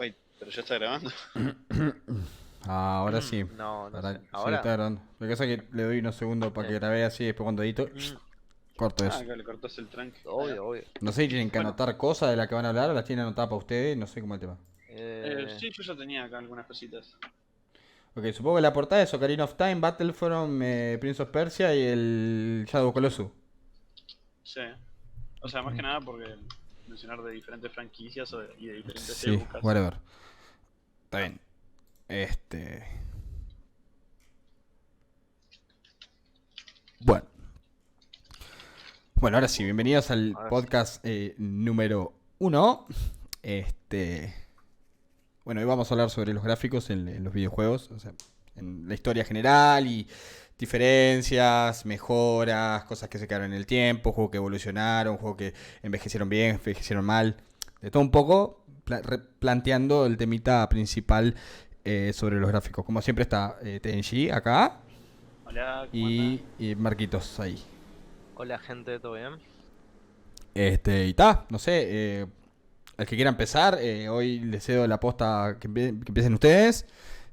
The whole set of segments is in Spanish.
Wait, pero ya está grabando. Ahora sí. No, no Ahora, sé. sí, Ahora, está grabando. Lo que pasa es que le doy unos segundos para que grabe así, después cuando edito, mm, corto Ah, eso. acá le cortás el tranque. Ahí va. obvio, obvio. No sé si tienen que Bueno, anotar cosas de las que van a hablar o las tienen anotadas para ustedes, no sé cómo es el tema. Eh, sí, yo ya tenía acá algunas cositas. Ok, supongo que la portada es Ocarina of Time, Battlefront, Prince of Persia y el Shadow of Colossus. Sí. O sea, más que nada porque mencionar de diferentes franquicias y de diferentes Sí, épocas. whatever. Está bien. Este. Bueno. Bueno, ahora sí, bienvenidos al ahora sí. podcast número 1. Bueno, hoy vamos a hablar sobre los gráficos en los videojuegos, o sea, en la historia general y diferencias, mejoras, cosas que se quedaron en el tiempo, juegos que evolucionaron, juegos que envejecieron bien, envejecieron mal, de todo un poco, planteando el temita principal sobre los gráficos. Como siempre está Tenji acá Hola, ¿cómo andan? y Marquitos ahí. Hola, gente, ¿todo bien? Y ta, no sé, el que quiera empezar, hoy les cedo la posta que empiecen ustedes.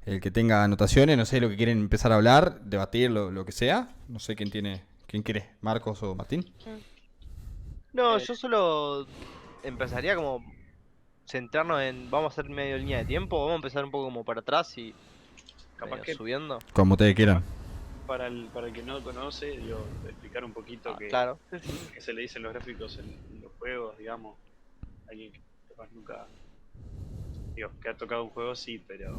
El que tenga anotaciones, no sé lo que quieren empezar a hablar, debatir, lo que sea. No sé quién quiere, Marcos o Martín. Mm. No, Eh, yo solo empezaría como centrarnos en, vamos a hacer medio línea de tiempo, vamos a empezar un poco como para atrás y Capaz medio que subiendo. Como ustedes capaz quieran. para el que no lo conoce, digo, explicar un poquito Ah, claro. qué se le dicen los gráficos en los juegos, digamos. Alguien que capaz nunca, digo, que ha tocado un juego, sí, pero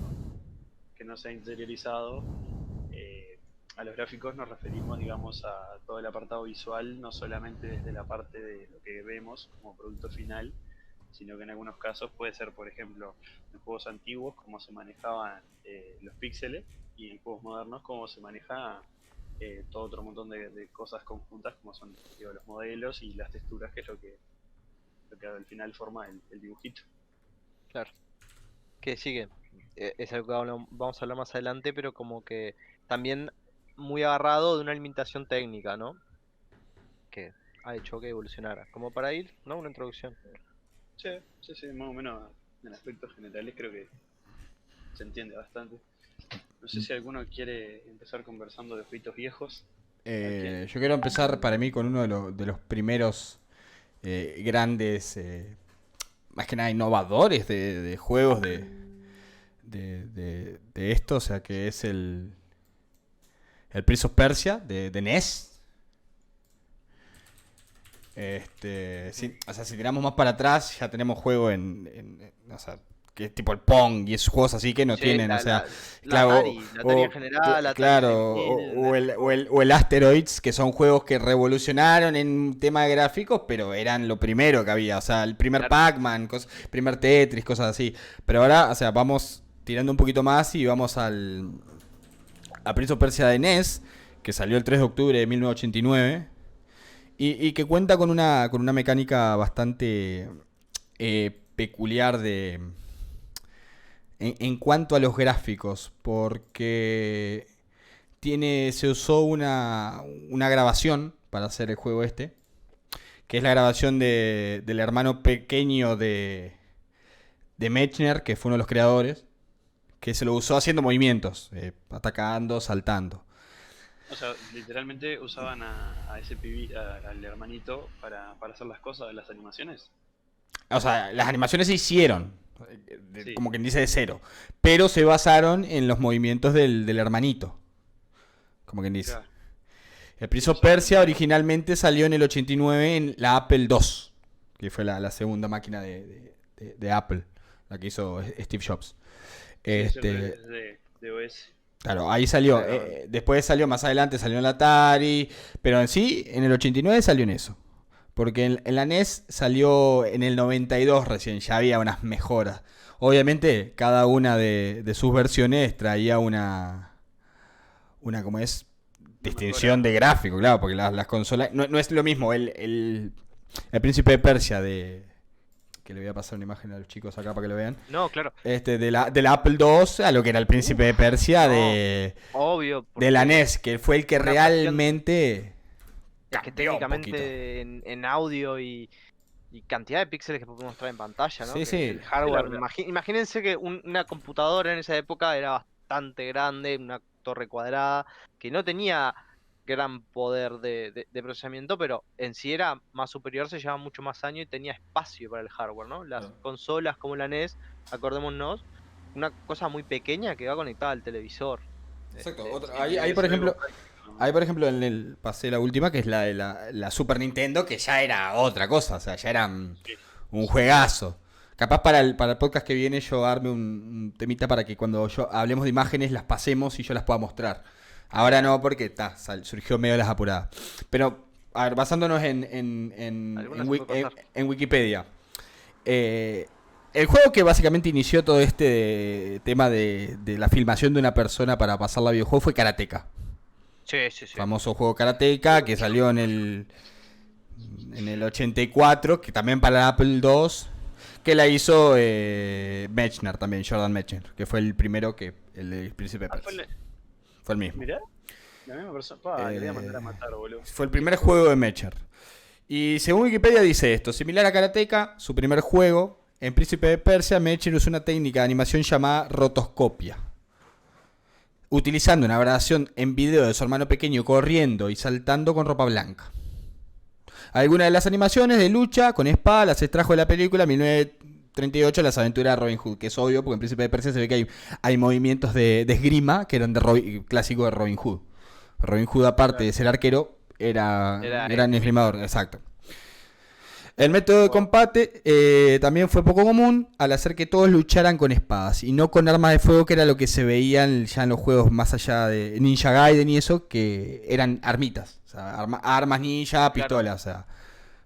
que no se ha interiorizado. eh, a los gráficos nos referimos, digamos, a todo el apartado visual, no solamente desde la parte de lo que vemos como producto final, sino que en algunos casos puede ser, por ejemplo, en juegos antiguos, cómo se manejaban los píxeles, y en juegos modernos, cómo se maneja todo otro montón de cosas conjuntas, como son, digo, los modelos y las texturas, que es lo que al final forma el dibujito. Claro. Que sigue. Es algo que vamos a hablar más adelante, pero como que también muy agarrado de una limitación técnica, ¿no? Que ha hecho que evolucionara. Como para ir, ¿no? Una introducción. Sí, sí, sí, más o menos en aspectos generales creo que se entiende bastante. No sé si alguno quiere empezar conversando de jueguitos viejos. A ver quién. Yo quiero empezar para mí con uno de los primeros grandes, más que nada innovadores de juegos de esto, o sea que es el Prince of Persia de NES. O sea, si tiramos más para atrás, ya tenemos juego o sea, que es tipo el Pong y esos juegos así que no Sí, tienen, o sea, la claro, Atari, la Atari en general, la Atari claro, 6000, o el Asteroids, que son juegos que revolucionaron en tema de gráficos, pero eran lo primero que había, o sea, el primer claro. Pac-Man, primer Tetris, cosas así. Pero ahora, o sea, vamos tirando un poquito más y vamos a Prince of Persia de NES, que salió el 3 de octubre de 1989. Y que cuenta con una mecánica bastante peculiar en cuanto a los gráficos, porque se usó una grabación para hacer el juego este, que es la grabación del hermano pequeño de Mechner, que fue uno de los creadores, que se lo usó haciendo movimientos, atacando, saltando. O sea, literalmente usaban a ese al hermanito para hacer las cosas de las animaciones. O sea, las animaciones se hicieron, Sí, como quien dice, de cero. Pero se basaron en los movimientos del hermanito, como quien dice. claro. El Y Prince of usaban Persia originalmente salió en el 89 en la Apple II, que fue la segunda máquina de Apple, la que hizo Steve Jobs. sí, es cierto, Este, es de OS. claro, ahí salió. Claro, Después salió más adelante, salió en la Atari, pero en sí, en el 89 salió en eso. Porque en la NES salió en el 92 recién, ya había unas mejoras. Obviamente, cada una de sus versiones traía una como es, Una distinción mejora. de gráfico, claro, porque las consolas... No, no es lo mismo el Príncipe de Persia que le voy a pasar una imagen a los chicos acá para que lo vean. no, claro. De la Apple II a lo que era el Príncipe de Persia No, obvio, de la porque NES, que fue el que una cuestión realmente es que cambió un poquito. técnicamente en audio y y cantidad de píxeles que podemos mostrar en pantalla, ¿no? Sí, Que sí. el hardware, Sí, imagínense que una computadora en esa época era bastante grande, una torre cuadrada, que no tenía gran poder de procesamiento, pero en sí era más superior, se llevaba mucho más años y tenía espacio para el hardware, ¿no? Las consolas como la NES, acordémonos, una cosa muy pequeña que va conectada al televisor. Exacto. Este, Ahí, por ejemplo, en el pasé la última, que es la de la Super Nintendo, que ya era otra cosa, o sea, ya era Sí. un juegazo. Capaz para el podcast que viene yo arme un temita para que cuando hablemos de imágenes las pasemos y yo las pueda mostrar. Ahora no, porque surgió medio las apuradas. Pero, a ver, basándonos Algunas se puede pasar. en Wikipedia. El juego que básicamente inició todo este tema de la filmación de una persona para pasarla a videojuego fue Karateka. Sí, sí, sí. Famoso juego Karateka que salió en el 84, que también para Apple II, que la hizo Mechner también, Jordan Mechner, que fue el primero el Príncipe de Persia. Fue el mismo. Mirá, la misma persona. Le voy a mandar a matar, boludo. Fue el primer juego de Mechner. Y según Wikipedia dice esto, similar a Karateka, su primer juego, en Príncipe de Persia, Mechner usó una técnica de animación llamada rotoscopia. Utilizando una grabación en video de su hermano pequeño corriendo y saltando con ropa blanca. Algunas de las animaciones de lucha con espada las extrajo de la película 1938, Las aventuras de Robin Hood, que es obvio porque en Príncipe de Persia se ve que hay movimientos de esgrima que eran clásicos de Robin Hood. Robin Hood, aparte de ser arquero, era un esgrimador, exacto. El método de combate también fue poco común al hacer que todos lucharan con espadas y no con armas de fuego, que era lo que se veían ya en los juegos más allá de Ninja Gaiden y eso, que eran armitas, o sea, armas ninja, pistolas, claro. O sea,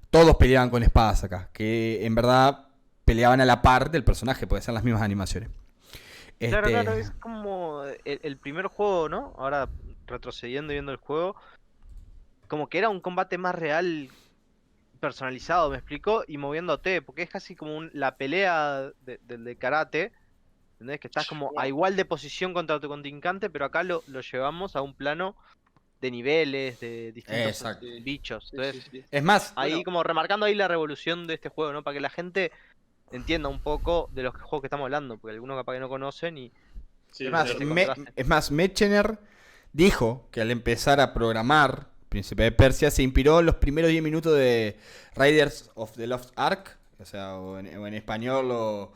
todos peleaban con espadas acá, que en verdad peleaban a la par del personaje, puede ser las mismas animaciones. Claro, claro, es como el primer juego, ¿no? Ahora retrocediendo y viendo el juego, como que era un combate más real, personalizado, me explico, y moviéndote, porque es casi como la pelea de karate, ¿entendés? Que estás como a igual de posición contra tu contrincante, pero acá lo llevamos a un plano de niveles, de distintos bichos. Entonces, Sí. Es más, ahí como remarcando ahí la revolución de este juego, ¿no? Para que la gente entienda un poco de los juegos que estamos hablando, porque algunos capaz que no conocen y... Sí, es más, Mechner dijo que al empezar a programar Príncipe de Persia se inspiró en los primeros 10 minutos de Raiders of the Lost Ark, o sea, o en español, o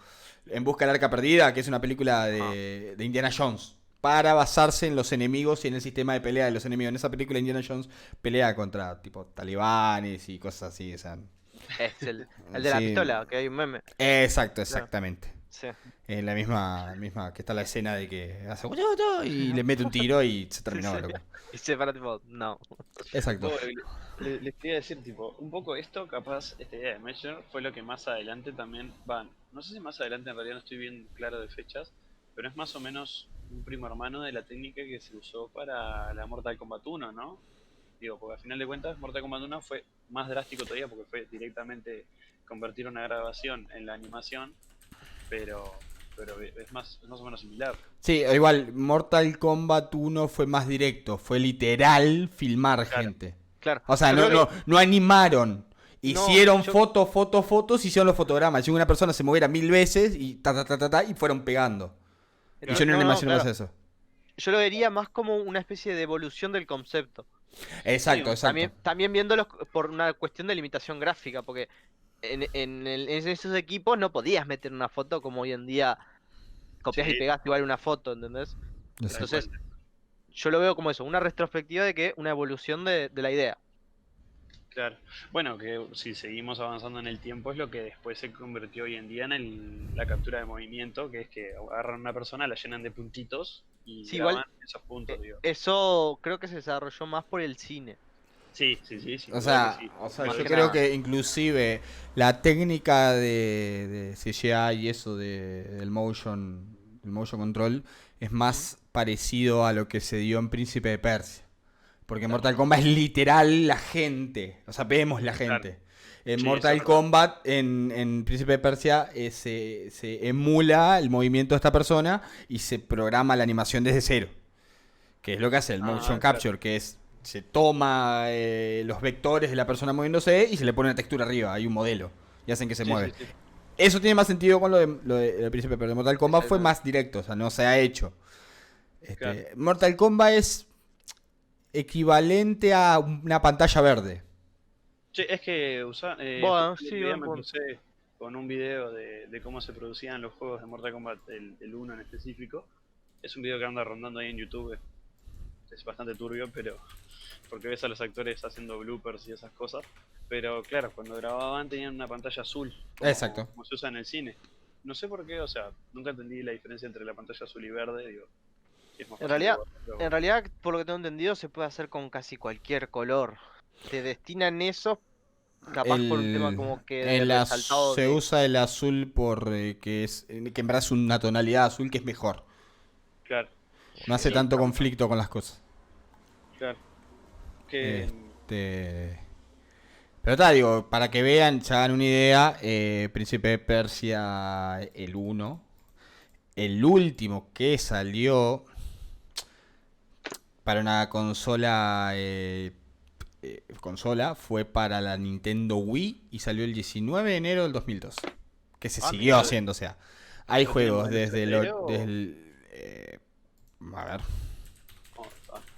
En Busca del Arca Perdida, que es una película de Indiana Jones, para basarse en los enemigos y en el sistema de pelea de los enemigos. En esa película Indiana Jones pelea contra tipo talibanes y cosas así, o sea... Es el de la pistola, que hay un meme. Exacto, exactamente. Sí. La misma que está la escena de que hace y le mete un tiro y se terminó, Sí. loco. Y se para tipo, no. Exacto. Les quería decir, tipo, un poco esto, capaz, esta idea de Measure fue lo que más adelante también van. No sé si más adelante, en realidad no estoy bien claro de fechas, pero es más o menos un primo hermano de la técnica que se usó para la Mortal Kombat 1, ¿no? Digo, porque al final de cuentas Mortal Kombat 1 fue más drástico todavía porque fue directamente convertir una grabación en la animación, pero es más o menos similar. Sí, igual, Mortal Kombat 1 fue más directo, fue literal filmar gente. Claro. O sea, no animaron. Hicieron fotos, hicieron los fotogramas. Si una persona se moviera 1000 veces y y fueron pegando. Pero y yo no me imagino más eso. Yo lo vería más como una especie de evolución del concepto. Exacto, exacto. También viéndolo por una cuestión de limitación gráfica, porque en esos equipos no podías meter una foto como hoy en día copias y pegas igual una foto, ¿entendés? Exacto. Entonces, yo lo veo como eso, una retrospectiva de que una evolución de la idea. Claro. Bueno, que si seguimos avanzando en el tiempo es lo que después se convirtió hoy en día en la captura de movimiento, que es que agarran a una persona, la llenan de puntitos y Sí, graban igual, esos puntos, digo. eso creo que se desarrolló más por el cine. Sí. O sea, yo creo que inclusive la técnica de CGI y eso del motion control es más parecido a lo que se dio en Príncipe de Persia. Porque en Mortal Kombat es literal la gente. O sea, vemos la gente. Claro. En Sí, Mortal Kombat, en Príncipe de Persia, se emula el movimiento de esta persona y se programa la animación desde cero. Que es lo que hace el motion capture, que es... Se toma los vectores de la persona moviéndose y se le pone una textura arriba. Hay un modelo. y hacen que se Sí, mueve. sí, sí. Eso tiene más sentido con lo de Príncipe, pero de Mortal Kombat fue Exactamente. más directo, o sea, no se ha hecho. Claro. Mortal Kombat es equivalente a una pantalla verde. Che, es que Bueno, justo el sí, otro día buen me punto. crucé con un video de cómo se producían los juegos de Mortal Kombat, el uno en específico. Es un video que anda rondando ahí en YouTube. Es bastante turbio, pero porque ves a los actores haciendo bloopers y esas cosas. Pero claro, cuando grababan tenían una pantalla azul, Exacto. como se usa en el cine. No sé por qué, o sea, nunca entendí la diferencia entre la pantalla azul y verde. Digo, si es más En fácil de realidad, guardar, en realidad, por lo que tengo entendido, se puede hacer con casi cualquier color. Te destinan eso, capaz por un tema como que de resaltado Se de... usa el azul que en verdad es una tonalidad azul que es mejor. Claro, No hace sí, tanto conflicto con las cosas. claro. Que Pero está, digo, para que vean, se hagan una idea, Príncipe de Persia el uno, el último que salió para una consola fue para la Nintendo Wii y salió el 19 de enero del 2002. Que se siguió mirá, haciendo, o sea, hay ¿no tiene juegos modelo desde 3D desde o...? a ver,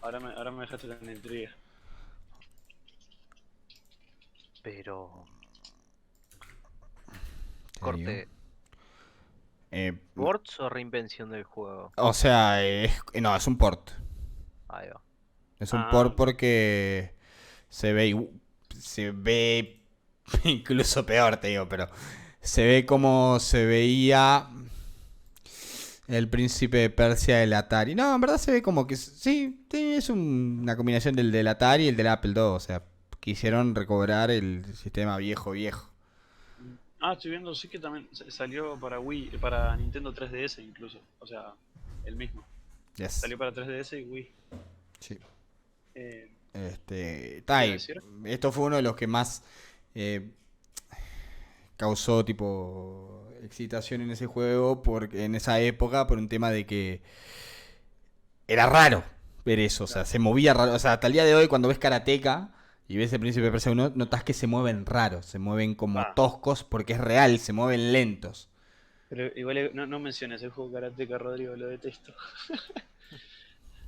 Ahora me dejaste con la intriga. Pero... te digo. Corte, Eh, ¿ports o reinvención del juego? o sea, no, es un port. Ahí va. Es un Ah, port porque se ve incluso peor, te digo, pero se ve como se veía el Príncipe de Persia del Atari. No, en verdad se ve como que sí, es una combinación del Atari y el del Apple II, o sea, quisieron recobrar el sistema viejo. estoy viendo, sí que también salió para Wii, para Nintendo 3DS incluso. O sea, el mismo. Yes. Salió para 3DS y Wii. Sí. Eh, ¿Qué te iba a Tai, decir? esto fue uno de los que más eh, causó tipo excitación en ese juego porque en esa época por un tema de que era raro ver eso, o sea, se movía raro, o sea, hasta el día de hoy cuando ves Karateka y ves el Príncipe de Persia 1, notas que se mueven raros, se mueven como Ah, toscos porque es real, se mueven lentos. pero igual no menciones el juego Karateka, Rodrigo, lo detesto.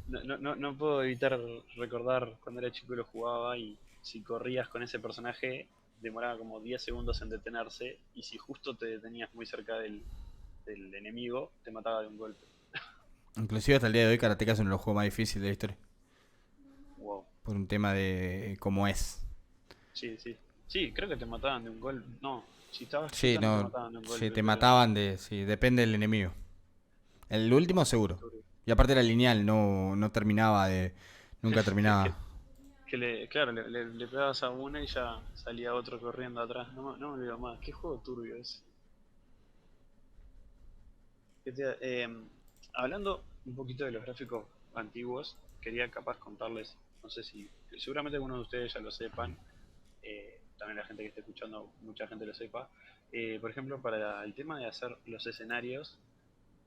No puedo evitar recordar cuando era chico y lo jugaba y si corrías con ese personaje demoraba como 10 segundos en detenerse y si justo te detenías muy cerca del enemigo te mataba de un golpe. Inclusive hasta el día de hoy Karateka es uno de los juegos más difíciles de la historia, Wow. por un tema de cómo es. Sí, sí. Sí, creo que te mataban de un golpe. No, si estabas Sí, quieto no te no, mataban de un sí, golpe, te pero... mataban sí, depende del enemigo. El último seguro. Y aparte era lineal, no terminaba de. Nunca que, que, terminaba. claro, le pegabas a una y ya salía otro corriendo atrás. No me olvido más. Qué juego turbio es. Hablando un poquito de los gráficos antiguos, quería capaz contarles, no sé si, seguramente algunos de ustedes ya lo sepan, también la gente que esté escuchando, mucha gente lo sepa. Por ejemplo, para el tema de hacer los escenarios,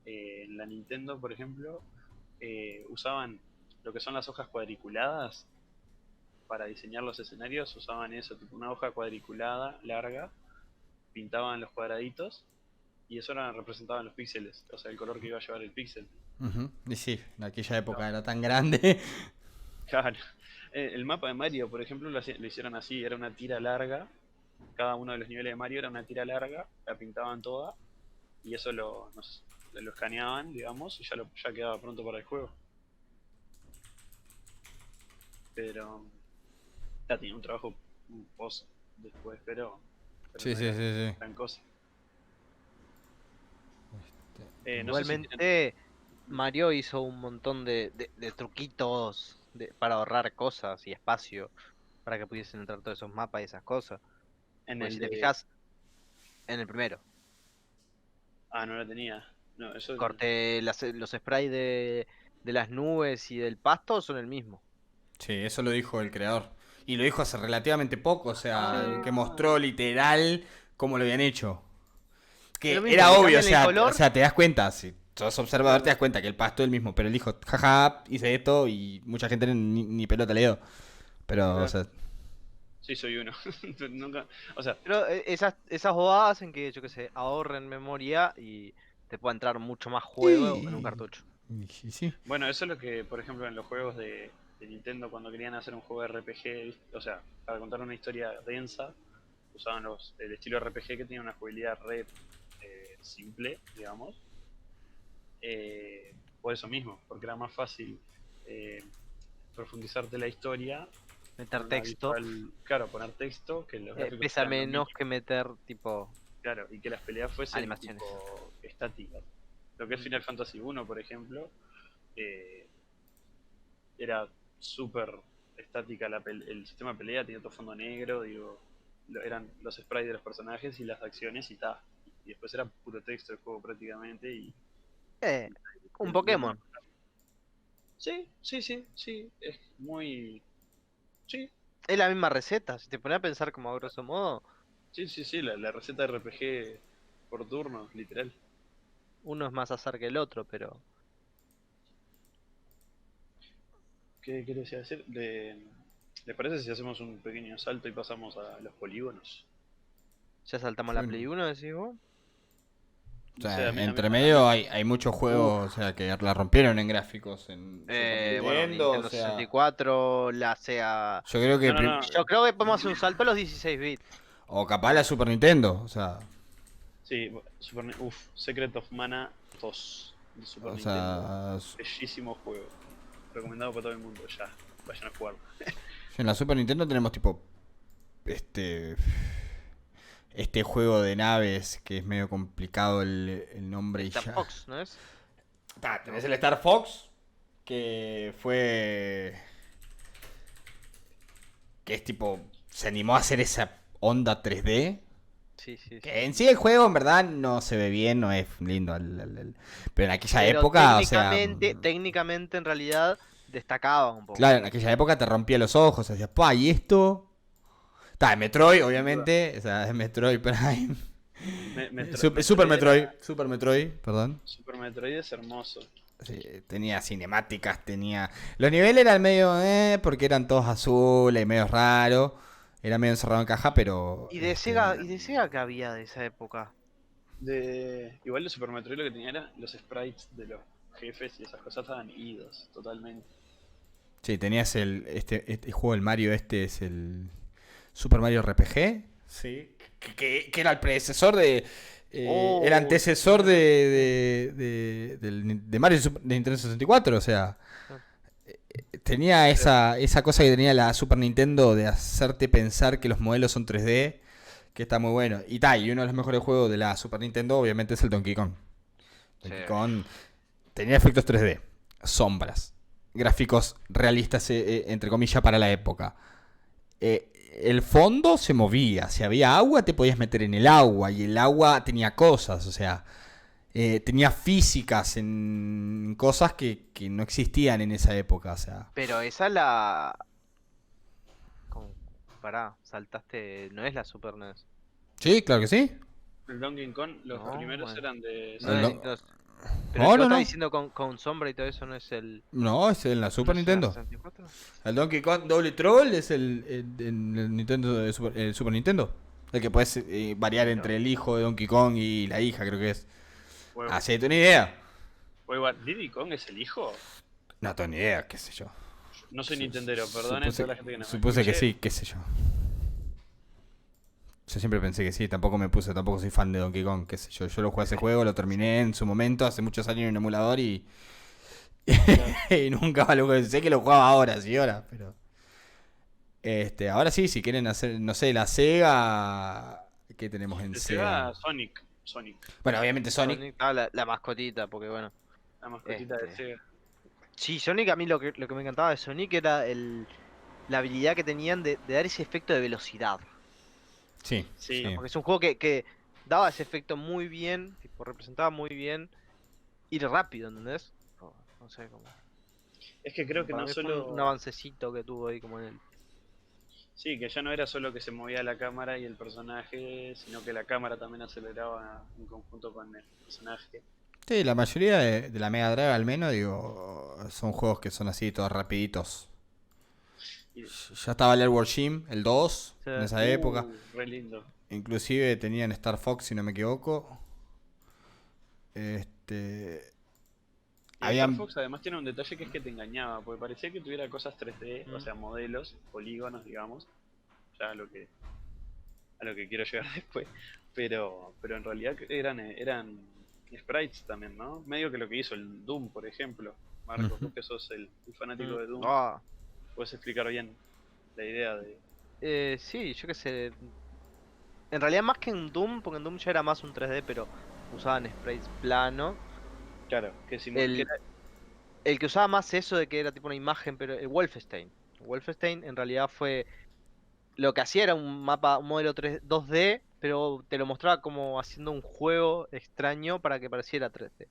en la Nintendo, por ejemplo, usaban lo que son las hojas cuadriculadas para diseñar los escenarios, usaban eso, tipo una hoja cuadriculada larga, pintaban los cuadraditos y eso era, representaban los píxeles, o sea, el color que iba a llevar el píxel. Ujú. Y sí, en aquella época era tan grande. Claro. El mapa de Mario, por ejemplo, lo hicieron así, era una tira larga, cada uno de los niveles de Mario era una tira larga, la pintaban toda y eso lo escaneaban, digamos, y ya quedaba pronto para el juego. Pero ya tenía un trabajo un post después, pero Sí, no sí, era sí, sí. gran cosa. No sé si tienen... Igualmente, Mario hizo un montón de truquitos para ahorrar cosas y espacio para que pudiesen entrar todos esos mapas y esas cosas. En Pues el si te de... fijas en el primero, Ah, no la tenía. No, eso... corte los sprays de las nubes y del pasto son el mismo. Sí, eso lo dijo el creador. Y lo dijo hace relativamente poco, o sea, que Ah, mostró literal cómo lo habían hecho. Es lo Que mismo, era le obvio, cambian el o color. sea, te das cuenta, si sos observador te das cuenta que el pasto es el mismo, pero él dijo, jaja, hice esto y mucha gente ni pelota le dio. Pero, o claro. sea, Sí, soy uno. Nunca, o sea, Pero esas bobadas hacen que, yo qué sé, ahorren memoria y te pueda entrar mucho más juego en un Sí. cartucho. Y sí. bueno, eso es lo que, por ejemplo, en los juegos de Nintendo, cuando querían hacer un juego de RPG, o sea, para contar una historia densa, usaban el estilo RPG que tenía una jugabilidad re simple, digamos. Por eso mismo, porque era más fácil eh, profundizarte la historia Meter con una texto visual, claro, poner texto, que los gráficos pesa sean lo menos mínimo, que meter, tipo, claro, y que las peleas fuesen animaciones. tipo estáticas. Lo que es Final Fantasy 1, por ejemplo, eh, era súper estática el sistema de pelea, tenía todo fondo negro, digo, eran los sprites de los personajes y las acciones y ta. Y después era puro texto el juego prácticamente Eh, un y el Pokémon. sí, sí, sí, sí, es muy... Sí, Es la misma receta. Si te pones a pensar como a grosso modo, sí, sí, sí, la receta de RPG por turno, literal. uno es más azar que el otro, pero ¿Qué querés decir? ¿Les parece si hacemos un pequeño salto y pasamos a los polígonos? ya saltamos la Sí. Play 1, decís vos. O No sé, sea, a mí entre me dan medio ganas. hay muchos Uf. juegos, o sea, que la rompieron en gráficos en Super Bueno, Nintendo, o Nintendo sea, 64, la Sega. yo creo que No, no, no. Yo creo que podemos hacer un salto a los 16 bits. o capaz la Super Nintendo, Sí, Secret of Mana 2 de Super o Nintendo. sea, Bellísimo juego. Recomendado para todo el mundo, ya. Vayan a jugarlo. en la Super Nintendo tenemos tipo este juego de naves que es medio complicado el nombre y Star ya. Fox, ¿no es? Tenés el Star Fox que es tipo se animó a hacer esa onda 3D. Sí, sí, sí. Que en sí el juego en verdad no se ve bien, no es lindo. Pero en aquella Pero época, o sea, técnicamente en realidad destacaba un poco. claro, en aquella época te rompía los ojos. Decías, pa, ¿y esto? Está, Metroid, Sin duda. obviamente. O sea, es Metroid Prime. Super Metroid Metroid. era. Super Metroid, perdón. Super Metroid es hermoso. Sí, tenía cinemáticas, tenía... Los niveles eran medio, porque eran todos azules y medio raros. Era medio encerrado en caja, pero... Y de Sega que había de esa época. Igual de Super Metroid lo que tenía era los sprites de los jefes y esas cosas estaban idos totalmente. Sí, tenías este juego del Mario, este es el Super Mario RPG. Sí. Que era el predecesor el Oh, antecesor de Mario de Nintendo 64, o sea... Tenía esa cosa que tenía la Super Nintendo de hacerte pensar que los modelos son 3D, que está muy bueno. Y uno de los mejores juegos de la Super Nintendo obviamente es el Donkey Kong. sí. Donkey Kong tenía efectos 3D, sombras, gráficos realistas, entre comillas, para la época. El fondo se movía, si había agua te podías meter en el agua y el agua tenía cosas, o sea... tenía físicas en cosas que no existían en esa época, o sea... Pero esa la... Como... Pará, saltaste... No es la Super NES. Sí, claro que sí. El Donkey Kong, los No, primeros bueno. eran de No El es do- Sega. Nintendo... Pero el No, que vos no, estás no. diciendo con sombra y todo eso no es el... No, es en la ¿No Super es la Nintendo. 64? El Donkey Kong Double Troll es el Nintendo el Super Nintendo. El que puedes variar Mira. entre el hijo de Donkey Kong y la hija, creo que es. Fue, Ah, sí, tengo ni idea. fue igual. ¿Diddy Kong es el hijo? No tengo ni idea, qué sé yo. No soy Nintendero, perdonen Supuse, toda la gente que no me supuse que escuche. sí, qué sé yo. Yo siempre pensé que sí, tampoco soy fan de Donkey Kong, qué sé yo. Yo lo jugué ese juego, lo terminé en su momento, hace muchos años en un emulador y y nunca más lo jugué. Sé que lo jugaba horas y horas, pero... ahora sí, si quieren hacer, no sé, la Sega... ¿Qué tenemos en De Sega? Sega, Sonic. Sonic, Bueno, obviamente Sonic. Ah, la mascotita, porque bueno. la mascotita de Este... Sega. Sí, Sonic, a mí lo que me encantaba de Sonic era la habilidad que tenían de dar ese efecto de velocidad. Sí, Sí, sí. Porque es un juego que daba ese efecto muy bien, tipo, representaba muy bien ir rápido, ¿entendés? No sé cómo. es que creo que Para no mí fue solo... un avancecito que tuvo ahí como en el... Sí, que ya no era solo que se movía la cámara y el personaje, sino que la cámara también aceleraba en conjunto con el personaje. Sí, la mayoría de la Mega Drive al menos, digo, son juegos que son así, todos rapiditos. Y- Ya estaba el Airworld Jim, el 2, Sí. en esa época. Re lindo. Inclusive tenían Star Fox, si no me equivoco. Y Star Habían... Fox además tiene un detalle que es que te engañaba, porque parecía que tuviera cosas 3D, o sea, modelos, polígonos, digamos, ya a lo que quiero llegar después, pero en realidad eran sprites también, ¿no? Medio que lo que hizo el Doom, por ejemplo. Marcos, Ujú. vos que sos el fanático de Doom, Ah, puedes explicar bien la idea de... sí, yo qué sé. En realidad más que en Doom, porque en Doom ya era más un 3D, pero usaban sprites plano. Claro, que, que El, era... el que usaba más eso de que era tipo una imagen, pero el Wolfenstein. Wolfenstein en realidad fue... Lo que hacía era un mapa, un modelo 2D, pero te lo mostraba como haciendo un juego extraño para que pareciera 3D.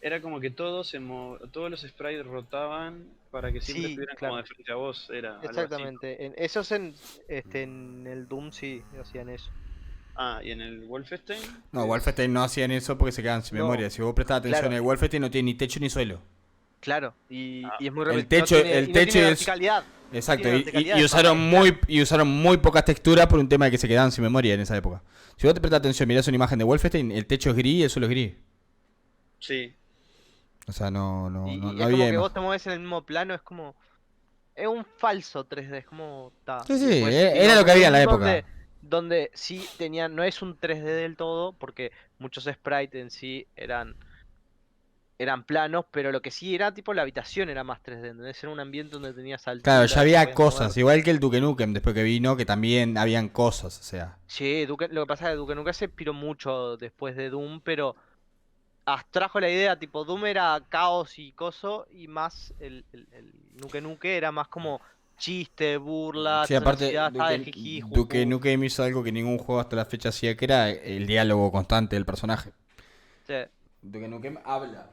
Era como que todos los sprites rotaban para que siempre Sí, estuvieran como claro. de frente a vos, era algo así, ¿no? Exactamente. Esos en el Doom sí hacían eso. Ah, y en el Wolfenstein No, es... Wolfenstein no hacían eso porque se quedaban sin No, memoria. Si vos prestás atención, claro, el Wolfenstein no tiene ni techo ni suelo. claro. Y, Ah, y es muy El no techo, tiene, el y no techo tiene es... verticalidad. No Exacto, tiene y, verticalidad y el mapa, usaron es muy, plano. y usaron muy pocas texturas por un tema de que se quedaban sin memoria en esa época. Si vos te prestás atención, mirás una imagen de Wolfenstein, el techo es gris y el suelo es gris. sí, O sea, Y no es como había que vos imagen. te mueves en el mismo plano, es como... Es un falso 3D, es como... Ta. Sí, sí, Y después era vino lo que como había en la un época. donde sí tenía, no es un 3D del todo, porque muchos sprites en sí eran planos, pero lo que sí era tipo la habitación era más 3D, ¿entendés? Era un ambiente donde tenías Claro, ya altura, te había podías cosas, mover. igual que el Duke Nukem después que vino, que también habían cosas, o sea. Sí, lo que pasa es que Duke Nukem se inspiró mucho después de Doom, pero abstrajo la idea, tipo Doom era caos y coso, y más el Nuke Nuke era más como chiste, burla, Sí, estás en la aparte, ciudad, estás de jiji, Duke juju. Nukem hizo algo que ningún juego hasta la fecha hacía, que era el diálogo constante del personaje. Sí, Duke Nukem habla.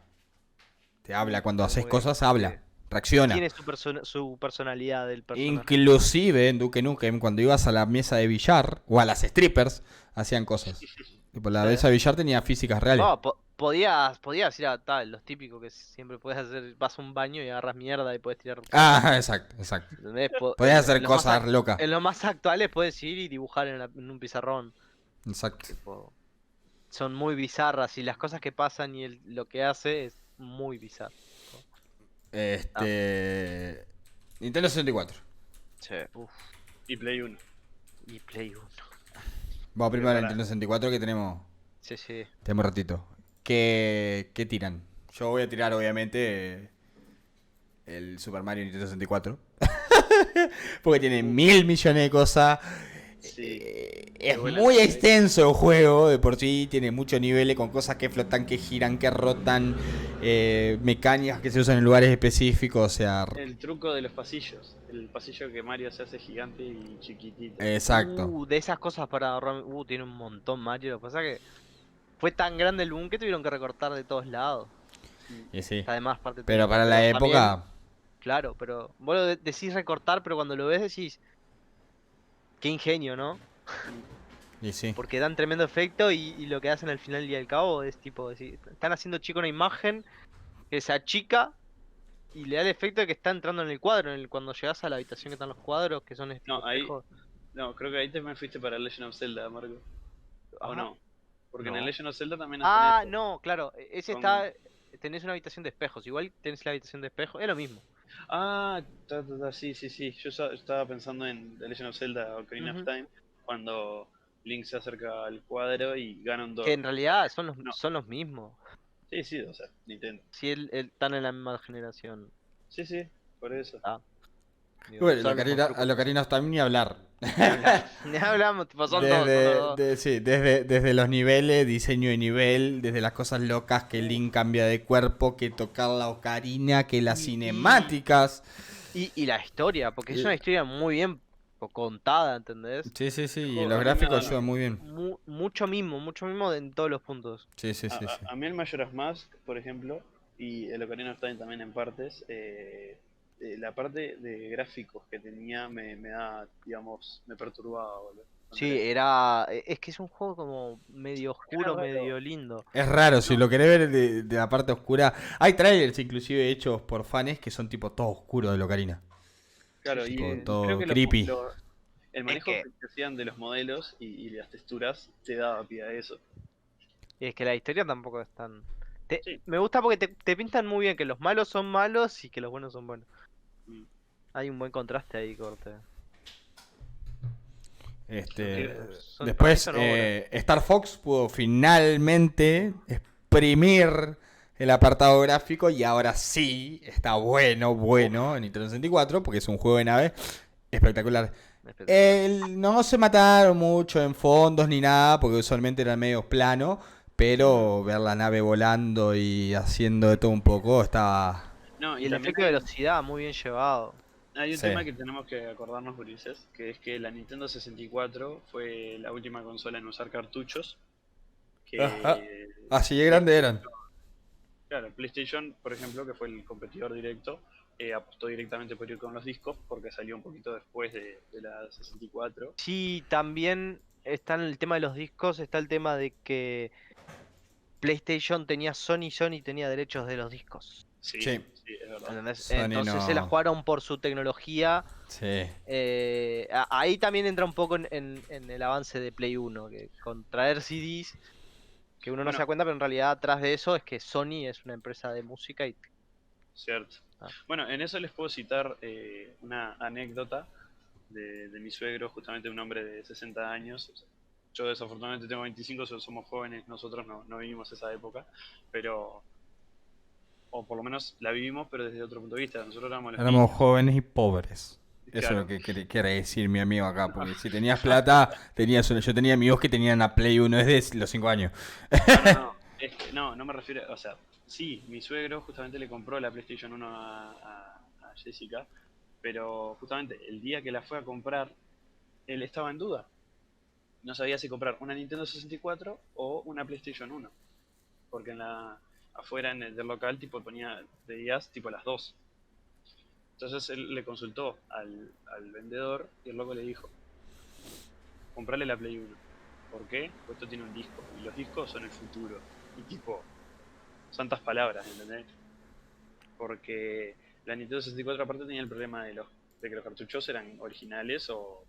Te habla, y cuando está haces muy bien. cosas, Sí. habla, reacciona. Tiene su personalidad del personaje. Inclusive en Duke Nukem, cuando ibas a la mesa de billar, o a las strippers, hacían cosas. Tipo, la Sí. mesa de billar tenía físicas reales. No, podías ir a tal, los típicos que siempre puedes hacer, vas a un baño y agarras mierda y puedes tirar cosas. Ah, exacto, exacto. ¿Entendés? Podías hacer cosas locas. En los más actuales puedes ir y dibujar en un pizarrón. Exacto. Tipo, son muy bizarras y las cosas que pasan y lo que hace es muy bizarro. Ah, Nintendo 64. sí. Uf, y Play 1. y Play 1. Vamos Pero primero a para, Nintendo 64 que Sí, sí. tenemos ratito. ¿Qué tiran? Yo voy a tirar obviamente el Super Mario Nintendo 64. Porque tiene 1.000 millones de cosas. sí, Es vuelan muy los dedos. extenso el juego de por sí. Tiene muchos niveles con cosas que flotan, que giran, que rotan. Mecánicas que se usan en lugares específicos. O sea, El truco de los pasillos. El pasillo que Mario se hace gigante y chiquitito. exacto. De esas cosas para ahorrar. Tiene un montón Mario. Lo que pasa es que fue tan grande el boom que tuvieron que recortar de todos lados. Y sí. Además, parte Pero técnica, para la pero también, época. claro, pero vos decís recortar, pero cuando lo ves decís, qué ingenio, ¿no? Y sí. Porque dan tremendo efecto y lo que hacen al final y al cabo es tipo decir, están haciendo chico una imagen que se achica y le da el efecto de que está entrando en el cuadro, cuando llegas a la habitación que están los cuadros, que son tipo No, ahí. espejos. No, creo que ahí te me fuiste para Legend of Zelda, Marco. ¿O Ajá. no? Porque en el No. Legend of Zelda también hacen Ah, eso. no, claro, ese Con... tenés una habitación de espejos, igual tenés la habitación de espejos, es lo mismo. Ah, sí, sí, sí. Yo estaba pensando en The Legend of Zelda Ocarina of Ujú. Time, cuando Link se acerca al cuadro y gana un Que Dog. en realidad No, son los mismos. sí, sí, o sea, Nintendo. Si están en la misma generación. Sí, sí, por eso. Ah, digo, Bueno, son los mismos a trucos. lo Ocarina of Time ni hablar. Ni hablamos, tipo, son dos, son los dos. Sí, desde los niveles, diseño de nivel, desde las cosas locas que Link cambia de cuerpo, que tocar la ocarina, que las Y, cinemáticas. y la historia, porque es una historia muy bien contada, ¿entendés? Sí, sí, sí, y Ojo, los a mí me gráficos da- ayudan muy bien. Mucho mimo en todos los puntos. Sí, sí, sí, sí. A mí el Majora's Mask, por ejemplo, y el Ocarina of Time también en partes, la parte de gráficos que tenía me da, digamos, me perturbaba, boludo. No Sí, quería- es que es un juego como medio Era oscuro, raro. medio lindo. Es raro, si No, lo querés ver de la parte oscura. Hay trailers inclusive hechos por fans que son tipo todo oscuro de la Ocarina. Claro, sí, y sí. Todo, creo todo que creepy. el Es manejo que, que hacían de los modelos y las texturas te daba pie a eso. es que la historia tampoco es tan... Sí. me gusta porque te pintan muy bien que los malos son malos y que los buenos son buenos. Mm. Hay un buen contraste ahí, corte. Este, Para mí después, son obras. Star Fox pudo finalmente exprimir el apartado gráfico y ahora sí está bueno en Nintendo 64 porque es un juego de nave espectacular. Espectacular. No se mataron mucho en fondos ni nada porque usualmente eran medios plano, Ujú. pero ver la nave volando y haciendo de todo un poco estaba... No, Y y el también efecto de velocidad muy bien llevado. hay un Sí. tema que tenemos que acordarnos, Ulises, que es que la Nintendo 64 fue la última consola en usar cartuchos, Ajá. que Así de grande PlayStation, eran. claro, PlayStation, por ejemplo, que fue el competidor directo, apostó directamente por ir con los discos porque salió un poquito después de la 64. Sí, también está en el tema de los discos, está el tema de que PlayStation tenía Sony tenía derechos de los discos. Sí, Sí. sí, es verdad. ¿Entendés? Sony Entonces se la no... jugaron por su tecnología. Sí. Ahí también entra un poco en el avance de Play 1, que con traer CDs, que uno no se Bueno, da cuenta, pero en realidad atrás de eso es que Sony es una empresa de música y... cierto. ah, Bueno, en eso les puedo citar una anécdota de mi suegro, justamente un hombre de 60 años. Yo desafortunadamente tengo 25, somos jóvenes, nosotros no vivimos esa época, pero, o por lo menos la vivimos, pero desde otro punto de vista. Nosotros éramos los Éramos niños, jóvenes y pobres. Eso es lo claro. que quiere decir mi amigo acá. Porque si tenías plata, tenías una. Yo tenía amigos que tenían una Play 1 desde los 5 años. No, es que no me refiero, o sea, sí, mi suegro justamente le compró la PlayStation 1 a Jessica, pero justamente el día que la fue a comprar, él estaba en duda. No sabía si comprar una Nintendo 64 o una PlayStation 1, porque afuera en el del local tipo veías tipo las dos. Entonces él le consultó al vendedor y el loco le dijo, comprale la Play 1. ¿Por qué? Pues esto tiene un disco y los discos son el futuro. Y tipo, santas palabras, ¿entendés? Porque la Nintendo 64 aparte tenía el problema de que los cartuchos eran originales o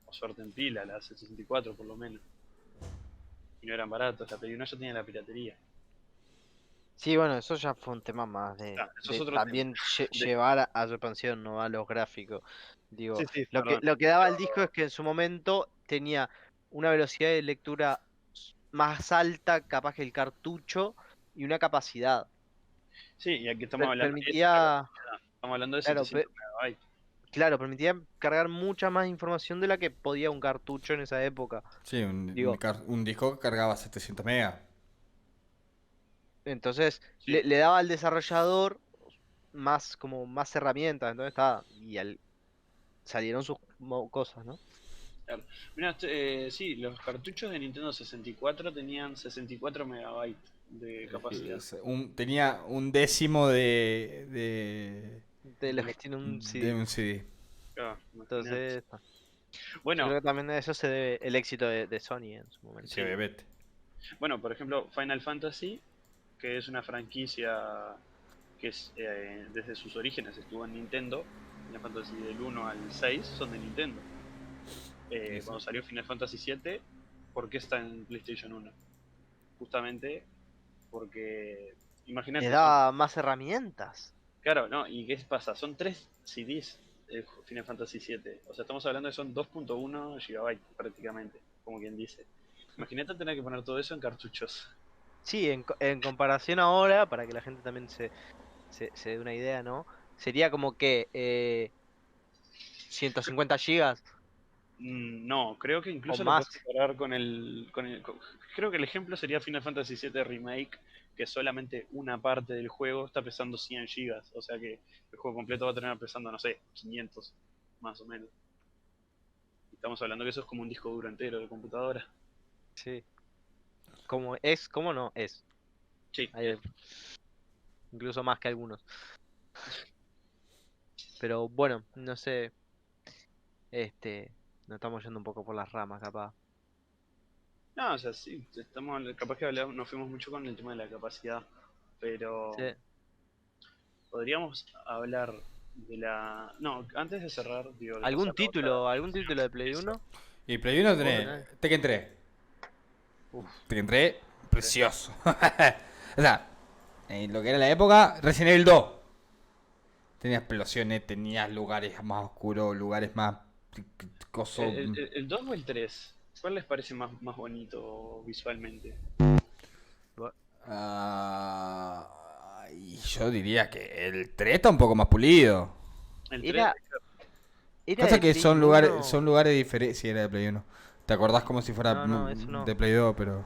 suerte en pila, la 64 por lo menos. Y no eran baratos, la Play 1 ya tenía la piratería. Sí, bueno, eso ya fue un tema más Ah, eso es de otro tema. también De- llevar a su expansión, no a los gráficos. sí, Digo, sí, perdón. lo que daba el disco es que en su momento tenía una velocidad de lectura más alta, capaz que el cartucho, y una capacidad. Sí, y aquí estamos hablando de esa Permitía, capacidad. Estamos hablando de claro, 700 megabytes. claro, permitía cargar mucha más información de la que podía un cartucho en esa época. Sí, Digo, un disco que cargaba 700 megas. entonces Sí, le daba al desarrollador más como más herramientas, entonces está, salieron sus cosas, ¿no? claro. Mira, sí, los cartuchos de Nintendo 64 tenían 64 megabytes de capacidad. Tenía un décimo De De los lo- que tienen un de CD. un CD. claro, imagínate. Entonces, yo Bueno, creo que también a eso se debe el éxito de Sony en su momento. Sí, sí. bebete. Bueno, por ejemplo, Final Fantasy, que es una franquicia que desde sus orígenes estuvo en Nintendo. Final Fantasy del 1 al 6 son de Nintendo. Cuando salió Final Fantasy 7, ¿por qué está en PlayStation 1? Justamente porque, Les imagínate, daba más herramientas. claro, no, ¿y qué pasa? Son 3 CDs de Final Fantasy 7. O sea, estamos hablando de son 2.1 GB prácticamente, como quien dice. Imagínate tener que poner todo eso en cartuchos. Sí, en comparación ahora, para que la gente también se dé una idea, ¿no? Sería como que 150 gigas No, creo que o incluso lo puedes más. comparar creo que el ejemplo sería Final Fantasy VII Remake, que solamente una parte del juego está pesando 100 gigas. O sea que el juego completo va a tener pesando, no sé, 500, más o menos. Estamos hablando que eso es como un disco duro entero de computadora. Sí. Como es, como no es. Sí, Hay incluso más que algunos. Pero bueno, no sé. Nos estamos yendo un poco por las ramas, capaz. no, o sea, sí, capaz que nos fuimos mucho con el tema de la capacidad, pero Sí. podríamos hablar No, antes de cerrar, digo, de ¿Algún pasar a otra. algún título de Play 1? Y Play 1 ¿Vos tenés tenés? Tekken 3. Uf, Tekken 3, precioso. O sea, en lo que era la época, Resident Evil 2. Tenías explosiones, tenías lugares más oscuros, lugares más coso. ¿El 2 o el 3? ¿Cuál les parece más bonito visualmente? bu- Y yo diría que el 3 está un poco más pulido. El 3, Era, era Pasa de que Play 1. son lugares diferentes. Sí, era de Play 1. ¿Te acordás como si fuera No, eso no. de Play 2, pero.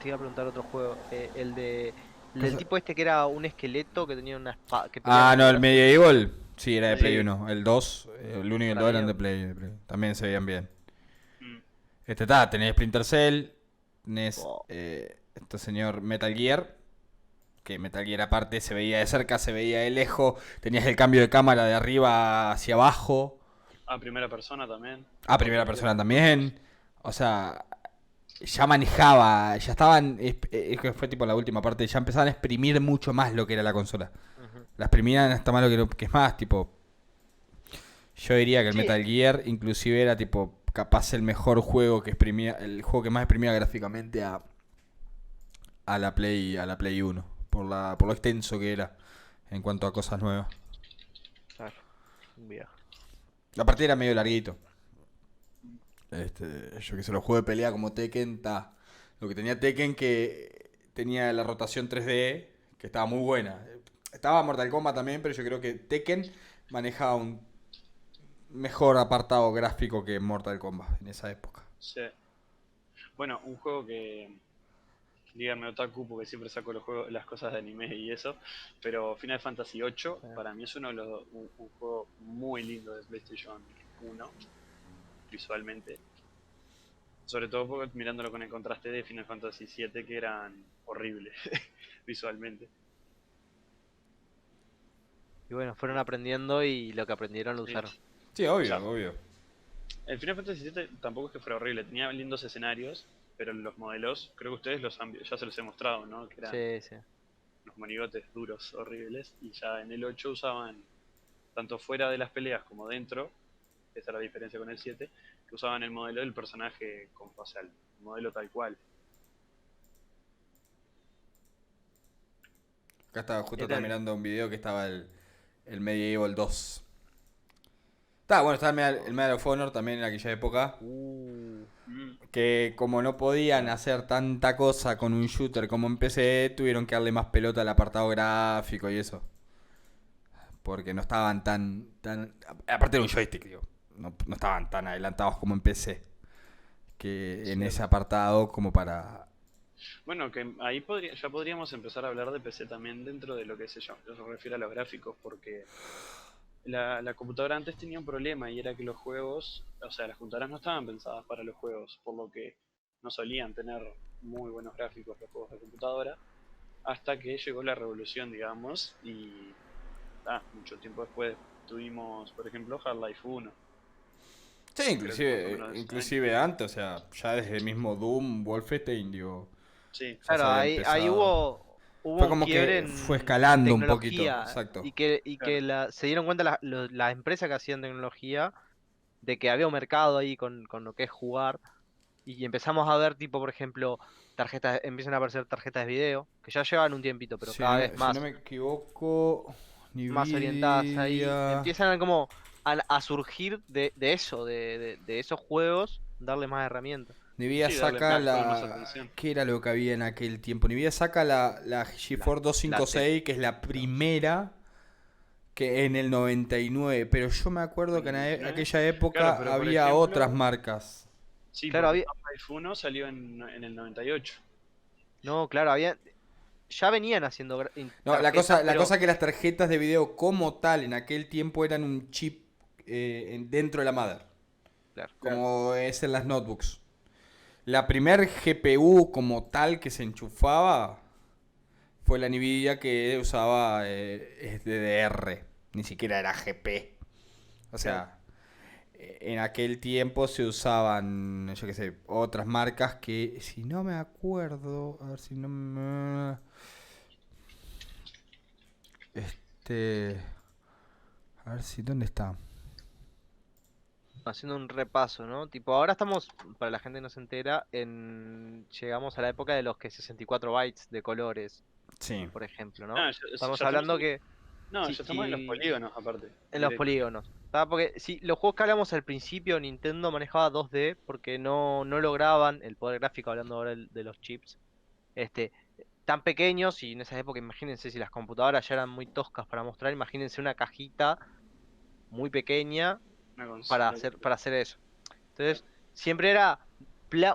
Te iba a preguntar otro juego. El del Pasa- tipo este que era un esqueleto que tenía una espada, que peleaba Ah, con no, un el brazo. Medieval. Sí, era de Play sí. 1. El 2, el 1 y el Para 2 mí, eran de Play. También se veían bien. Mm. Tenés Splinter Cell, tenés oh, este señor Metal Gear, que Metal Gear aparte se veía de cerca, se veía de lejos, tenías el cambio de cámara de arriba hacia abajo, A primera persona también. a Porque primera había persona turnos. también, o sea, ya manejaba, ya estaban, es que fue tipo la última parte, ya empezaban a exprimir mucho más lo que era la consola. ujú. La exprimían hasta más lo que es más, tipo, yo diría que el Sí, Metal Gear inclusive era tipo capaz el mejor juego que exprimía, el juego que más exprimía gráficamente a la Play 1 por lo extenso que era en cuanto a cosas nuevas. claro, un viejo. Aparte era medio larguito. Yo que sé, los juegos de pelea como Tekken, lo que tenía Tekken que tenía la rotación 3D, que estaba muy buena. Estaba Mortal Kombat también, pero yo creo que Tekken manejaba un mejor apartado gráfico que Mortal Kombat en esa época. Sí. Bueno, un juego que, dígame otaku porque siempre saco los juegos, las cosas de anime y eso, pero Final Fantasy VIII Sí. para mí es un juego muy lindo de PlayStation 1 visualmente, sobre todo porque mirándolo con el contraste de Final Fantasy VII que eran horribles visualmente. Y bueno, fueron aprendiendo y lo que aprendieron lo Sí. usaron. Sí, O sea, obvio, obvio. el Final Fantasy VII tampoco es que fuera horrible, tenía lindos escenarios, pero los modelos, creo que ustedes ya se los he mostrado, ¿no? Que eran Sí, sí. los monigotes duros, horribles, y ya en el 8 usaban, tanto fuera de las peleas como dentro, esa es la diferencia con el 7, que usaban el modelo del personaje, o sea, el modelo tal cual. Acá estaba justo Era estaba el... mirando un video que estaba el Medieval 2. Estaba el Medal of Honor también en aquella época. Mm, Que como no podían hacer tanta cosa con un shooter como en PC, tuvieron que darle más pelota al apartado gráfico y eso. Porque no estaban tan. Aparte de un joystick, digo. No estaban tan adelantados como en PC. Que en ese cierto. apartado como para. Bueno, que ahí ya podríamos empezar a hablar de PC también dentro de lo que se refiere a los gráficos, porque la computadora antes tenía un problema y era que los juegos, o sea, las computadoras no estaban pensadas para los juegos, por lo que no solían tener muy buenos gráficos los juegos de computadora, hasta que llegó la revolución, digamos, y mucho tiempo después tuvimos, por ejemplo, Half-Life 1, Sí, creo que más o menos de ese año. inclusive antes, o sea, ya desde el mismo Doom, Wolfenstein, digo, Sí, ya se Claro, había ahí empezado. hubo Fue un como quiebre que fue en escalando un poquito, tecnología exacto. y que claro. se dieron cuenta las empresas que hacían tecnología de que había un mercado ahí con lo que es jugar y empezamos a ver tipo, por ejemplo, empiezan a aparecer tarjetas de video, que ya llevan un tiempito, pero cada vez Si no más, me equivoco, más orientadas ahí, Nvidia. empiezan como a surgir de eso, de esos juegos, darle más herramientas. Nvidia Sí, darle saca más la. atención. ¿Qué era lo que había en aquel tiempo? Nvidia saca la La, GeForce la T. 256, que es la primera que en el 99. Pero yo me acuerdo En que el en 99. aquella Claro, época pero por había otras ejemplo, marcas. sí, Claro, porque había, Half-Life 1 salió en el 98. no, claro, ya venían haciendo No, tarjetas, la pero cosa que las tarjetas de video como tal en aquel tiempo eran un chip dentro de la mother. claro. Claro. Como es en las notebooks. La primer GPU como tal que se enchufaba fue la Nvidia que usaba DDR. Ni siquiera era GP. O Claro. sea, en aquel tiempo se usaban, yo qué sé, otras marcas que, si no me acuerdo, a ver si no me... Este... A ver si, ¿dónde está? Haciendo un repaso, ¿no? Tipo, ahora estamos, para la gente que no se entera, llegamos a la época de los que 64 bytes de colores, Sí. por ejemplo, ¿no? No, Estamos ya hablando que no, sí, ya estamos en los polígonos, aparte. en los Directo. polígonos. Porque si los juegos que hablamos al principio, Nintendo manejaba 2D porque no lograban el poder gráfico, hablando ahora de los chips, este, tan pequeños, y en esa época imagínense si las computadoras ya eran muy toscas para mostrar, imagínense una cajita muy pequeña Una para consola. hacer eso. Entonces, siempre era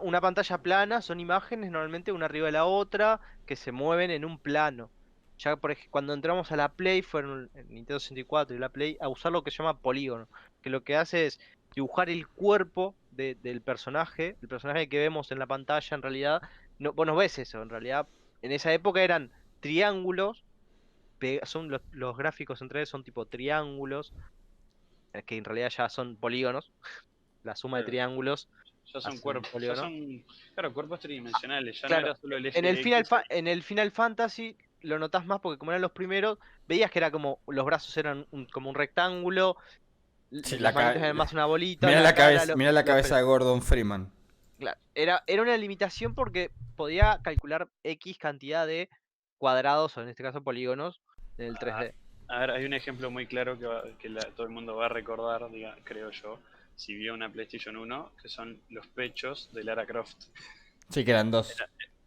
una pantalla plana, son imágenes normalmente una arriba de la otra que se mueven en un plano. Ya por ejemplo, cuando entramos a la Play, fueron el Nintendo 64 y la Play, a usar lo que se llama polígono, que lo que hace es dibujar el cuerpo del personaje, el personaje que vemos en la pantalla en realidad, no, vos no ves eso, en realidad, en esa época eran triángulos, son los gráficos en 3D son tipo triángulos, que en realidad ya son polígonos, la suma de Claro, triángulos ya son hace un cuerpos, ya polígono. son, claro, cuerpos tridimensionales, ya no Claro, era solo el en eje el Final, X. En el Final Fantasy lo notás más porque como eran los primeros, veías que era como los brazos eran como un rectángulo, Sí, las manitos eran más una bolita, Mira la la cara, cabeza, mira la cabeza de Gordon Freeman. claro, era una limitación porque podía calcular X cantidad de cuadrados, o en este caso polígonos, en el 3D. A ver, hay un ejemplo muy claro todo el mundo va a recordar, creo yo, si vio una PlayStation 1, que son los pechos de Lara Croft. Sí, que eran dos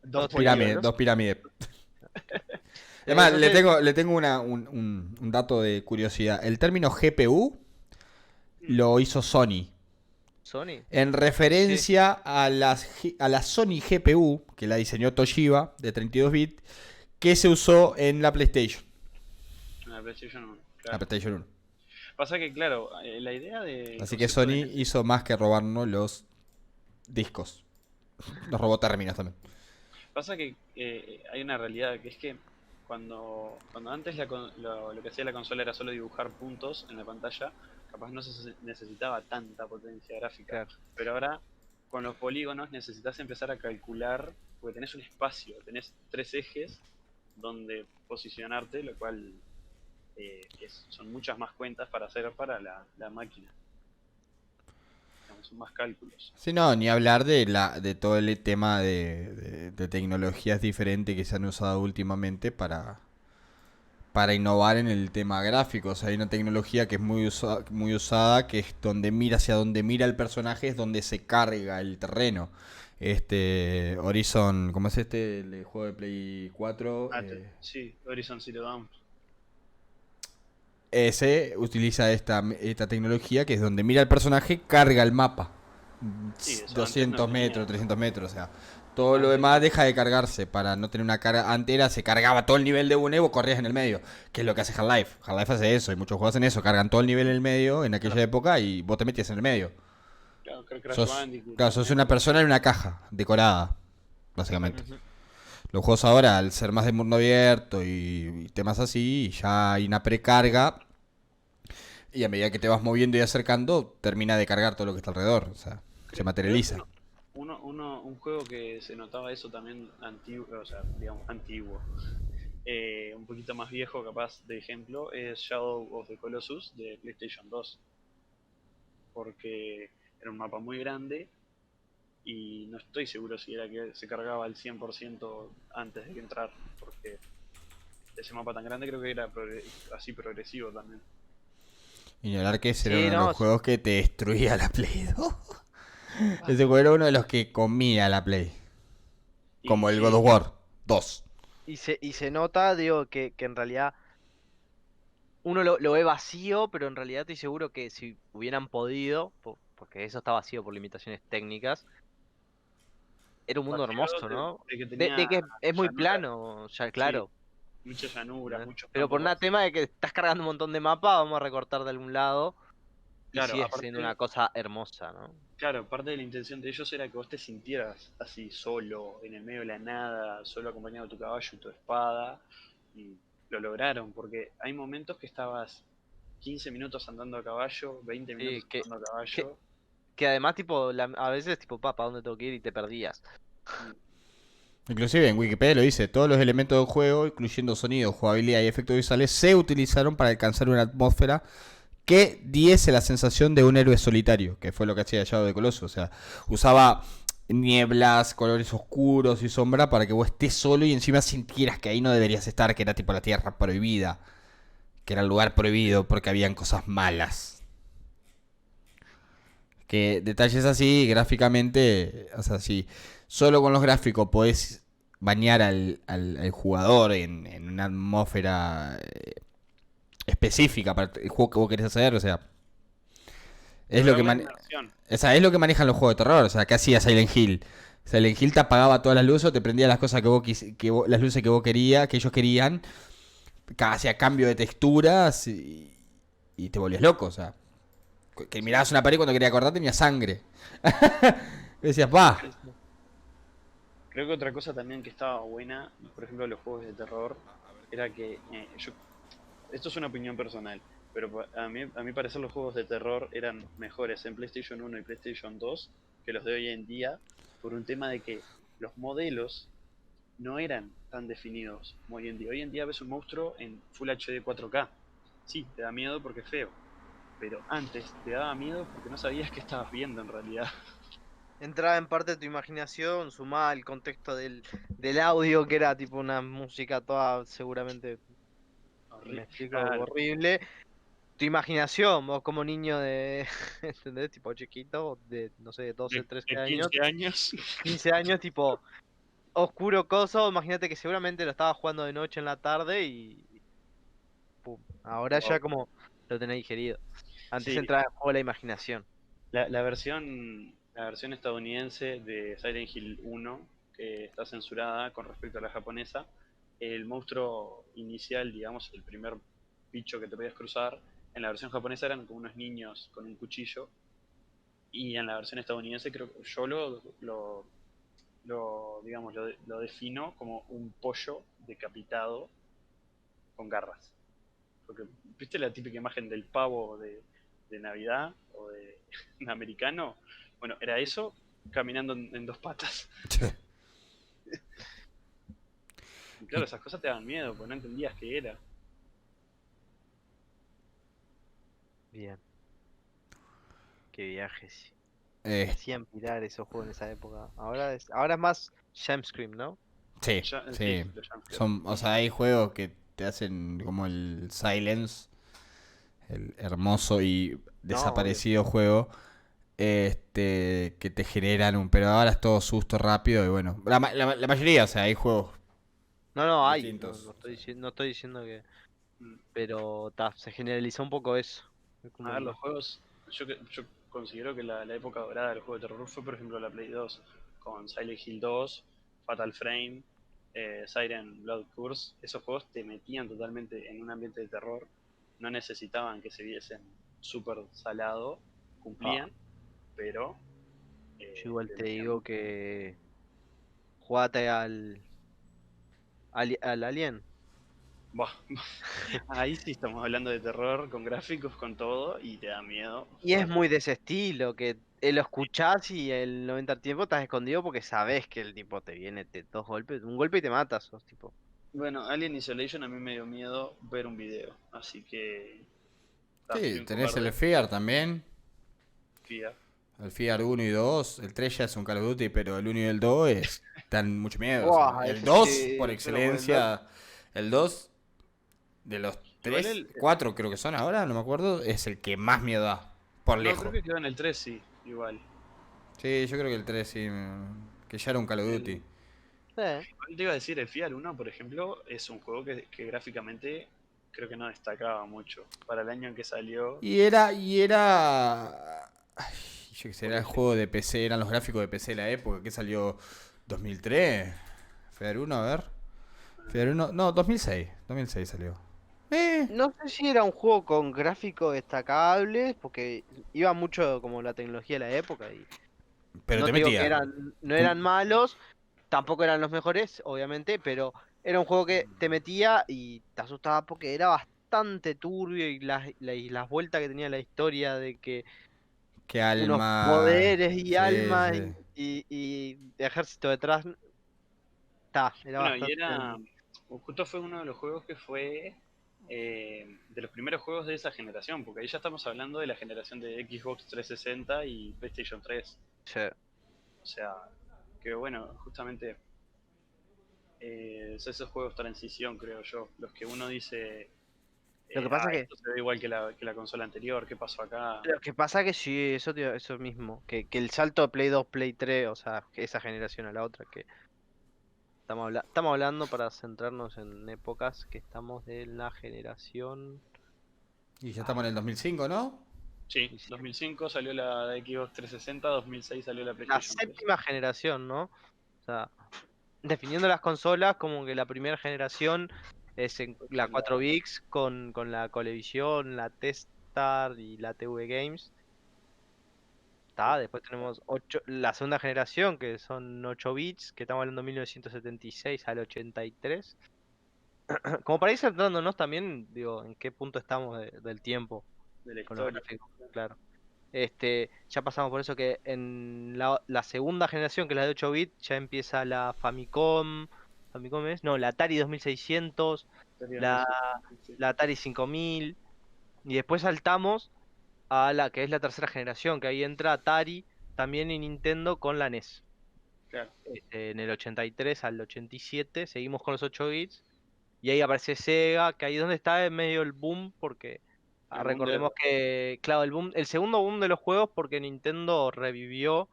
Dos pirámides, polígonos. dos pirámides. Además, Entonces, le tengo un dato de curiosidad. El término GPU lo hizo Sony. Sony. En referencia a la Sony GPU, que la diseñó Toshiba, de 32 bits, que se usó en la PlayStation. La PlayStation 1, La claro. PlayStation 1. Pasa que, claro, la idea de... Así que Sony hizo más que robarnos los discos. Nos robó términos también. Pasa que hay una realidad, que es que cuando antes lo que hacía la consola era solo dibujar puntos en la pantalla, capaz no se necesitaba tanta potencia gráfica. Claro. Pero ahora, con los polígonos, necesitas empezar a calcular, porque tenés un espacio, tenés 3 ejes donde posicionarte, lo cual son muchas más cuentas para hacer para la máquina. Digamos, son más cálculos. Sí, no, ni hablar de todo el tema de tecnologías diferentes que se han usado últimamente para innovar en el tema gráfico. O sea, hay una tecnología que es muy usada, que es donde mira hacia donde mira el personaje, es donde se carga el terreno. Horizon, ¿cómo es el juego de Play 4? Sí, Horizon Zero Dawn. Ese utiliza esta tecnología que es donde mira el personaje, carga el mapa. Sí, eso 200 antes no metros, tenía. 300 metros, o sea. Todo lo demás deja de cargarse para no tener una carga. Antes se cargaba todo el nivel de uno y vos corrías en el medio. Que es lo que hace Half-Life. Half-Life hace eso y muchos juegos hacen eso. Cargan todo el nivel en el medio en aquella época y vos te metías en el medio. Claro, Crash Sos, Bandicoot claro, sos también. una persona en una caja decorada, básicamente. Ujú. Los juegos ahora, al ser más de mundo abierto y temas así, ya hay una precarga. Y a medida que te vas moviendo y acercando, termina de cargar todo lo que está alrededor. O sea, se materializa. Un juego que se notaba eso también antiguo, o sea, digamos antiguo, un poquito más viejo capaz de ejemplo, es Shadow of the Colossus de PlayStation 2. Porque era un mapa muy grande y no estoy seguro si era que se cargaba al 100% antes de que entrar, porque ese mapa tan grande creo que era así progresivo también. Y ni hablar que ese era Sí, uno de no, los juegos que te destruía la Play 2. Ese juego era uno de los que comía la Play. Como el Sí, God of War 2. y se nota, digo, que en realidad uno lo ve vacío, pero en realidad estoy seguro que si hubieran podido, porque eso está vacío por limitaciones técnicas, era un mundo vacío hermoso, ¿no? de que De tenía que es muy llanura, plano, ya sí, claro. muchas llanuras, muchos Pero por campos un tema vacíos. de que estás cargando un montón de mapas, vamos a recortar de algún lado y Claro, sigue siendo una cosa hermosa, ¿no? claro, parte de la intención de ellos era que vos te sintieras así solo, en el medio de la nada, solo acompañado de tu caballo y tu espada, y lo lograron, porque hay momentos que estabas 15 minutos andando a caballo, 20 Sí, minutos andando a que, caballo. que además, tipo, a veces, tipo, ¿para dónde tengo que ir? Y te perdías. Inclusive en Wikipedia lo dice, todos los elementos del juego, incluyendo sonido, jugabilidad y efectos visuales, se utilizaron para alcanzar una atmósfera que diese la sensación de un héroe solitario, que fue lo que hacía Shadow of the Colossus. O sea, usaba nieblas, colores oscuros y sombra para que vos estés solo y encima sintieras que ahí no deberías estar, que era tipo la tierra prohibida, que era el lugar prohibido porque habían cosas malas. Que detalles así, gráficamente, o sea, si solo con los gráficos podés bañar al jugador en una atmósfera específica para el juego que vos querés hacer, o sea, es lo que es lo que manejan los juegos de terror, o sea, ¿qué hacía Silent Hill? Silent Hill te apagaba todas las luces, o te prendía las cosas que las luces que vos querías, que ellos querían, hacía cambio de texturas y te volvías loco, o sea, que mirabas una pared cuando quería acordar tenía sangre. Y decías, va. Creo que otra cosa también que estaba buena, por ejemplo, los juegos de terror, era que esto es una opinión personal, pero a mi parecer los juegos de terror eran mejores en PlayStation 1 y PlayStation 2 que los de hoy en día, por un tema de que los modelos no eran tan definidos como hoy en día. Hoy en día ves un monstruo en Full HD 4K. Sí, te da miedo porque es feo, pero antes te daba miedo porque no sabías qué estabas viendo en realidad. Entraba en parte tu imaginación, sumaba el contexto del audio, que era tipo una música toda seguramente, me explico, Claro, horrible. Tu imaginación, vos como niño de, ¿entendés? Tipo chiquito, de, no sé, de 12, 13 de años, 15 años. 15 años, tipo oscuro coso, imagínate que seguramente lo estaba jugando de noche en la tarde y pum. Ahora ya Wow. como lo tenés digerido. Antes Sí, entraba en juego la imaginación. la versión estadounidense de Silent Hill 1, que está censurada con respecto a la japonesa, el monstruo inicial, digamos, el primer bicho que te podías cruzar, en la versión japonesa eran como unos niños con un cuchillo, y en la versión estadounidense creo que yo digamos, lo defino como un pollo decapitado con garras. Porque, ¿viste la típica imagen del pavo de Navidad o de un americano? Bueno, era eso caminando en dos patas. Y claro, esas cosas te daban miedo, porque no entendías qué era. Bien, qué viajes. Me Eh, hacían pirar esos juegos en esa época. Ahora es más Scream, ¿no? sí, Ya, sí, sí. los jumpscares. Son, o sea, hay juegos que te hacen como el Silence, el hermoso y No, obvio. desaparecido juego, que te generan un, pero ahora es todo susto rápido y bueno, la mayoría, o sea, hay juegos No, no, hay. No, distintos. O sea, no estoy diciendo que. Mm. Pero se generalizó un poco eso. Es A como ver, que. los juegos, yo considero que la época dorada del juego de terror fue, por ejemplo, la Play 2, con Silent Hill 2, Fatal Frame, Siren Blood Curse. Esos juegos te metían totalmente en un ambiente de terror, no necesitaban que se viesen súper salado, Ah, cumplían, pero yo igual te te metían digo mucho. que. Jugate al Alien. Buah, ahí sí estamos hablando de terror, con gráficos, con todo, y te da miedo Y es jugarlo. muy de ese estilo, que lo escuchás y el 90 del tiempo estás escondido porque sabes que el tipo te viene de dos golpes, un golpe y te matas, sos tipo. Bueno, Alien Isolation a mí me dio miedo ver un video, así que sí, soy un tenés el cobarde, FEAR también, fía. el FEAR 1 y 2, el 3 ya es un Call of Duty, pero el 1 y el 2 dan mucho miedo. O sea, ¡Buah! el Ese 2 por sí, pero bueno. excelencia, el 2 de los Igual 3, 4 creo que son ahora, no me acuerdo, es el que más miedo da, por no, creo lejos. que quedó en el 3 sí, igual. Sí, yo creo que el 3 sí, que ya era un Call of Duty. El, Eh, igual te iba a decir, el FIAR 1, por ejemplo, es un juego que gráficamente creo que no destacaba mucho. Para el año en que salió, Ay, yo qué sé, era el porque juego de PC, eran los gráficos de PC de la época, que salió 2003. FEAR 1, a ver. FEAR 1, no, 2006 salió. no sé si era un juego con gráficos destacables, porque iba mucho como la tecnología de la época y Pero no te te digo que metía. no Cum- eran malos, tampoco eran los mejores, obviamente, pero era un juego que te metía y te asustaba porque era bastante turbio y y las vueltas que tenía la historia de que Qué unos alma. poderes y Sí, almas sí. y ejército detrás, era bueno, y bastante. era, justo fue uno de los juegos que fue, de los primeros juegos de esa generación, porque ahí ya estamos hablando de la generación de Xbox 360 y PlayStation 3. Sí. O sea, que bueno, justamente esos juegos transición, creo yo, los que uno dice, Lo que pasa que esto se ve igual que la consola anterior, ¿qué pasó acá? Lo que pasa que sí, eso mismo, que el salto de Play 2, Play 3, o sea, que esa generación a la otra, que estamos hablando para centrarnos en épocas que estamos de la generación... Y ya estamos en el 2005, ¿no? Sí, y sí, 2005 salió la Xbox 360, 2006 salió la la PlayStation 3. séptima generación, ¿no? O sea, definiendo las consolas como que la primera generación es la Fue 4 bits con la Colevisión, la T-Star y la TV Games. Está, después tenemos la segunda generación, que son 8 bits, que estamos hablando de 1976 al 83. Como para ir centrándonos también, digo, en qué punto estamos del tiempo de la con los historia. gráficos, claro. Ya pasamos por eso que en la segunda generación, que es la de 8 bits, ya empieza la Famicom. ¿Famicom es? No, la Atari 2600, Sería la, 2600, la Atari 5000. Y después saltamos a la que es la tercera generación, que ahí entra Atari también y Nintendo con la NES. claro. En el 83 al 87 seguimos con los 8 bits y ahí aparece Sega, que ahí es donde está en medio el boom, porque El boom de recordemos que, claro, el segundo boom de los juegos porque Nintendo revivió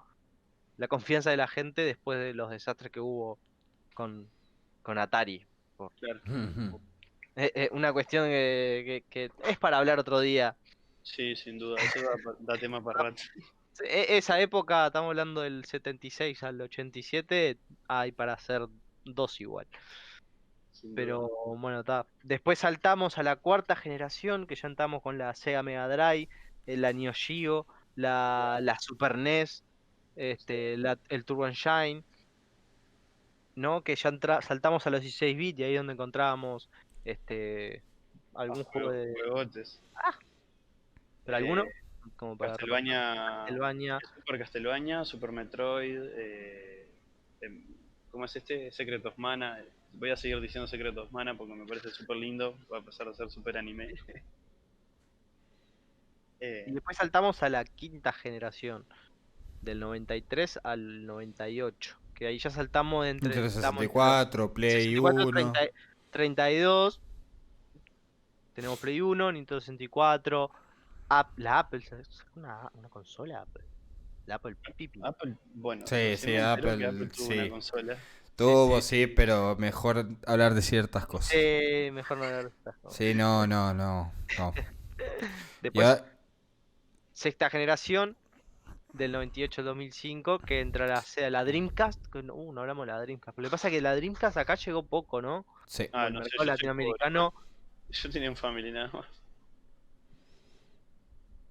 la confianza de la gente después de los desastres que hubo con, con Atari. Por- claro. una cuestión que es para hablar otro día. Sí, sin duda, eso da tema para rato. Sí, esa época, estamos hablando del 76 al 87, hay para hacer dos igual. Sin duda. Pero bueno, está. Después saltamos a la cuarta generación, que ya entramos con la Sega Mega Drive, la Neo Geo, la Super NES, el Turbo Engine, ¿no? Que ya saltamos a los 16 bits y ahí es donde encontrábamos este algún juego de... Juegotes. ¿Pero alguno? Eh, Como para repasar. Castlevania, Castlevania. Super Castlevania, Super Metroid, em, ¿cómo es este? Secret of Mana. Voy a seguir diciendo Secret of Mana porque me parece súper lindo, va a pasar a ser súper anime. Y Eh, después saltamos a la quinta generación, del 93 al 98. Que ahí ya saltamos Nintendo estamos entre los 64, Play 64, 1. 32. Tenemos Play 1, Nintendo 64. La Apple, ¿es una consola Apple? La Apple Pipi. Apple, bueno, Sí, recién sí, me entero que Apple, Apple tuvo una sí. consola. Sí, Tuvo, sí. sí, pero mejor hablar de ciertas cosas. Mejor no hablar de estas cosas. Sí, no, no, no, no. Y Después, ahora- sexta generación, del 98 al 2005, que entra la Dreamcast. Que no hablamos de la Dreamcast. Pero lo que pasa es que la Dreamcast acá llegó poco, ¿no? sí. Como el No sé, mercado yo soy pobre. latinoamericano Yo tenía un family nada más.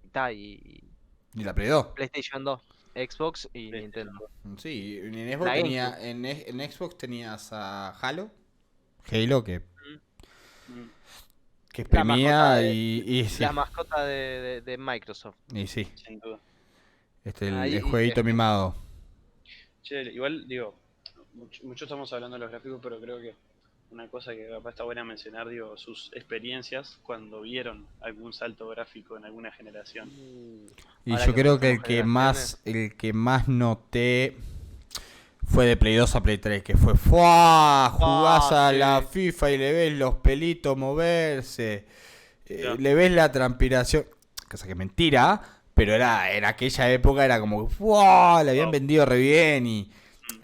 está y ¿Y la Play 2? PlayStation 2, Xbox y PlayStation Nintendo. 2. Sí, en Xbox La tenía, GameCube. en Xbox tenías a Halo Mm. que La mascota exprimía y sí, la mascota de Microsoft. y sí, Sin duda. el Ahí, jueguito mimado. Che, igual digo, mucho estamos hablando de los gráficos, pero creo que una cosa que capaz está buena mencionar, digo, sus experiencias cuando vieron algún salto gráfico en alguna generación. Y ahora yo que creo que mencionamos generaciones, el que más noté fue de Play 2 a Play 3, que fue ¡fua! Jugás a sí. la FIFA y le ves los pelitos moverse, Claro. le ves la transpiración, cosa que es mentira, pero en aquella época era como ¡fua! Le habían Wow. vendido re bien y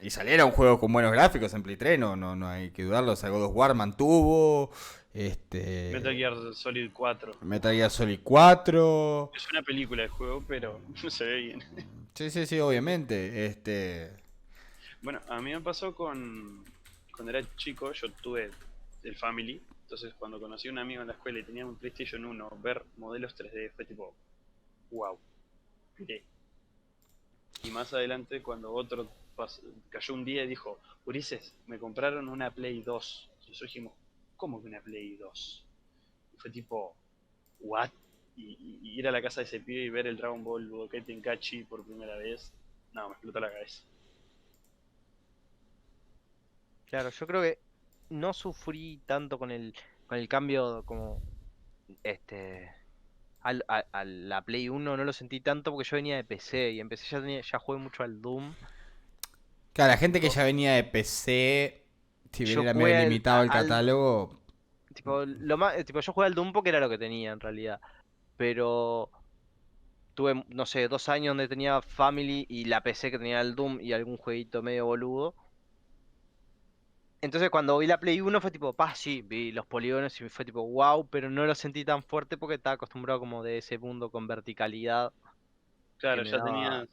Mm. saliera un juego con buenos gráficos en Play 3, no hay que dudarlo, o sea, God of War mantuvo, Metal Gear Solid 4. Metal Gear Solid 4, Es una película de juego, pero no se ve bien. sí, obviamente, Bueno, a mí me pasó cuando era chico, yo tuve el Family. Entonces, cuando conocí a un amigo en la escuela y tenía un PlayStation 1, ver modelos 3D fue tipo, wow, miré. Y más adelante, cuando otro cayó un día y dijo, Ulises, me compraron una Play 2. Y nosotros dijimos, ¿cómo que una Play 2? Y fue tipo, ¿what? Y ir a la casa de ese pibe y ver el Dragon Ball Budokai Tenkaichi por primera vez, no, me explotó la cabeza. claro, yo creo que no sufrí tanto con con el cambio como este a la Play 1 no lo sentí tanto porque yo venía de PC y en PC ya jugué mucho al Doom. Claro, la gente que Tipo, ya venía de PC, si bien yo era medio jugué limitado el catálogo. tipo, lo más, tipo, yo jugué al Doom porque era lo que tenía en realidad. Pero tuve, no sé, 2 años donde tenía Family y la PC que tenía el Doom y algún jueguito medio boludo. Entonces cuando vi la Play 1 fue tipo, sí, vi los polígonos y fue tipo, wow, pero no lo sentí tan fuerte porque estaba acostumbrado como de ese mundo con verticalidad que Claro, me daba,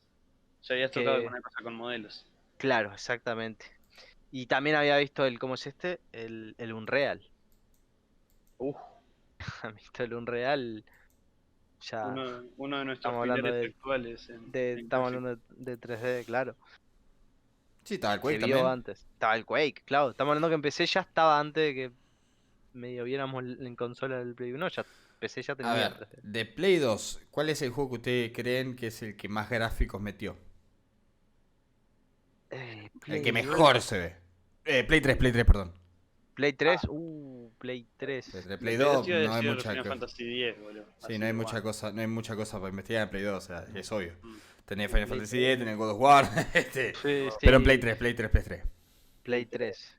ya habías tocado que, alguna cosa con modelos. claro, exactamente. Y también había visto ¿cómo es este? El Unreal. Uf, ¿Han visto el Unreal? Ya uno de nuestros estamos hablando pilares actuales en estamos gráficos. hablando de 3D, claro. Sí, estaba el Se Quake vio también. antes. Estaba el Quake, claro. Estamos hablando que empecé ya estaba antes de que medio viéramos en consola del Play 1. Ya PC ya A tenía ver, 3D. de Play 2, ¿cuál es el juego que ustedes creen que es el que más gráficos metió? El que Play 2. mejor se ve. Play 3, perdón. Play Ah, 3. Play Play 3. 3, de Play Play 2 2, te iba a no hay decir mucha Final cosa. Fantasy X, boludo. Sí, no Así hay de mucha bueno. cosa, no hay mucha cosa para investigar en Play 2, o sea, es obvio. Mm. Tenés Final Play Fantasy 3. X, tenés God of War, Sí, pero en Play sí. 3, Play 3, Play 3. Play 3.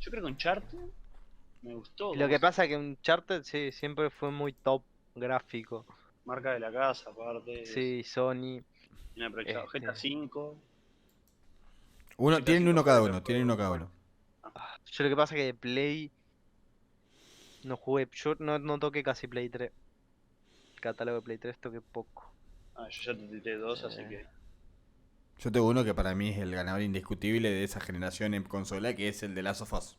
Yo creo que Uncharted me gustó Lo como que pasa es que Uncharted sí, siempre fue muy top gráfico. marca de la casa, aparte. Sí, Sony. Bien aprovechado. GTA Este. V. Uno, GTA tienen V uno fue cada de los uno, tienen uno juegos. cada Bueno, uno. ah, Yo lo que pasa es que de Play no jugué. Yo no toqué casi Play 3. Catálogo de Play 3 toqué poco. yo ya te tiré dos, así Eh, que. Yo tengo uno que para mí es el ganador indiscutible de esa generación en consola, que es el de Last of Us.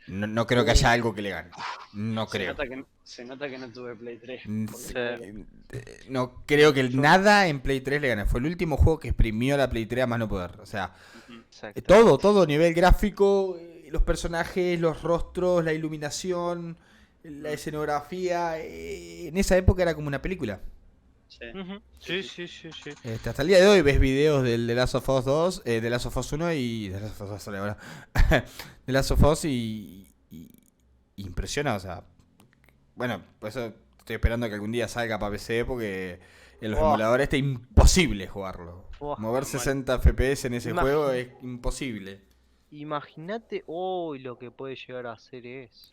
No, no creo que haya uh, algo que le gane. No creo. Se nota que no tuve Play 3. Porque sí, No creo que yo, nada en Play 3 le gane. Fue el último juego que exprimió la Play 3 a más no poder. O sea, ujú, exactamente. todo, nivel gráfico, los personajes, los rostros, la iluminación, la mm, escenografía. En esa época era como una película. sí, Ujú, sí, sí, sí. sí, sí, sí. Hasta el día de hoy ves videos del The Last of Us 2, de Last of Us 1 y de Last of Us 2 sale ahora. De Last of Us y impresiona, o sea, bueno, por eso estoy esperando que algún día salga para PC porque en los Oh, emuladores está imposible jugarlo. oh. Mover Mal. 60 FPS en ese juego Imagi- es imposible. Imagínate hoy lo que puede llegar a hacer eso.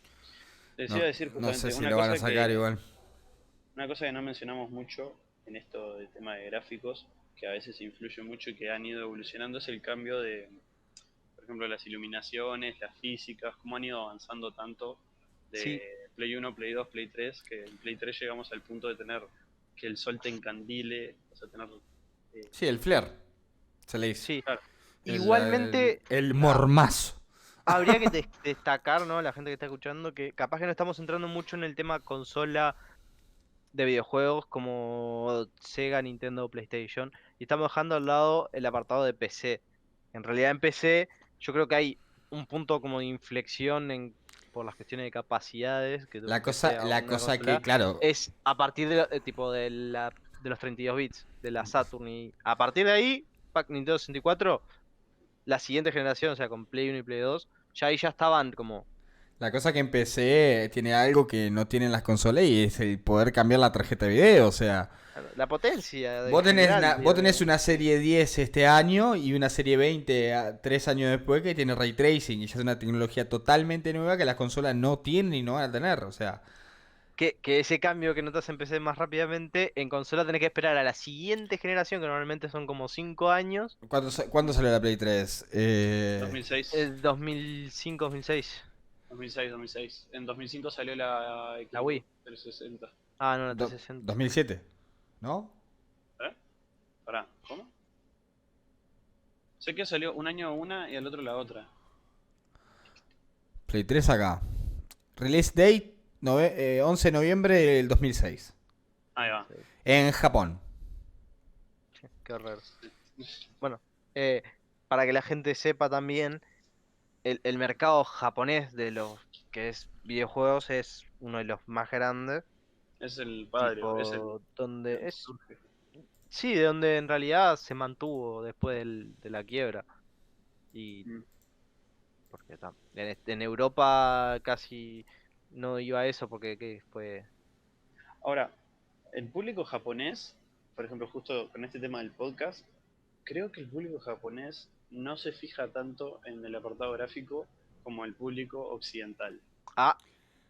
Les iba No, a decir no sé justamente si lo van a sacar igual. una cosa que no mencionamos mucho en esto del tema de gráficos, que a veces influye mucho y que han ido evolucionando, es el cambio de, por ejemplo, las iluminaciones, las físicas, cómo han ido avanzando tanto Sí, de Play 1, Play 2, Play 3, que en Play 3 llegamos al punto de tener que el sol te encandile, o sea, tener... Sí, el flare, se le dice. sí. claro, Igualmente, El mormazo. habría que destacar, ¿no? La gente que está escuchando, que capaz que no estamos entrando mucho en el tema consola de videojuegos como Sega, Nintendo o PlayStation, y estamos dejando al lado el apartado de PC. En realidad en PC yo creo que hay un punto como de inflexión por las cuestiones de capacidades que tuvo un PC a La una cosa que, consola, claro, es a partir de, tipo de los 32 bits, de la Saturn, y a partir de ahí, Nintendo 64, la siguiente generación, o sea, con Play 1 y Play 2, ya ahí ya estaban como... la cosa que en PC tiene algo que no tienen las consolas y es el poder cambiar la tarjeta de video. O sea, La potencia en general, vos tenés digo. una serie 10 este año y una serie 20 3 años después que tiene ray tracing y ya es una tecnología totalmente nueva que las consolas no tienen y no van a tener. O sea, Que ese cambio que notas en PC más rápidamente, en consola tenés que esperar a la siguiente generación, que normalmente son como 5 años, ¿cuándo salió la Play 3? 2006, el 2005, 2006, 2006, 2006. En 2005 salió la la Xbox Wii. 360. Ah, no, la 360. 2007, ¿no? ¿Eh? Pará, ¿cómo? Sé que salió un año una y al otro la otra. Play 3 acá. Release date 11 de noviembre del 2006. Ahí va. Sí, En Japón. qué horror. Bueno, eh, para que la gente sepa también, el mercado japonés de los que es videojuegos es uno de los más grandes, Es el padre, es tipo, el donde que es, surge. sí, de donde en realidad se mantuvo después de la quiebra. Y Mm. porque en Europa casi no iba a eso porque ¿qué fue? Ahora, el público japonés, por ejemplo, justo con este tema del podcast, creo que el público japonés no se fija tanto en el apartado gráfico como el público occidental. Ah,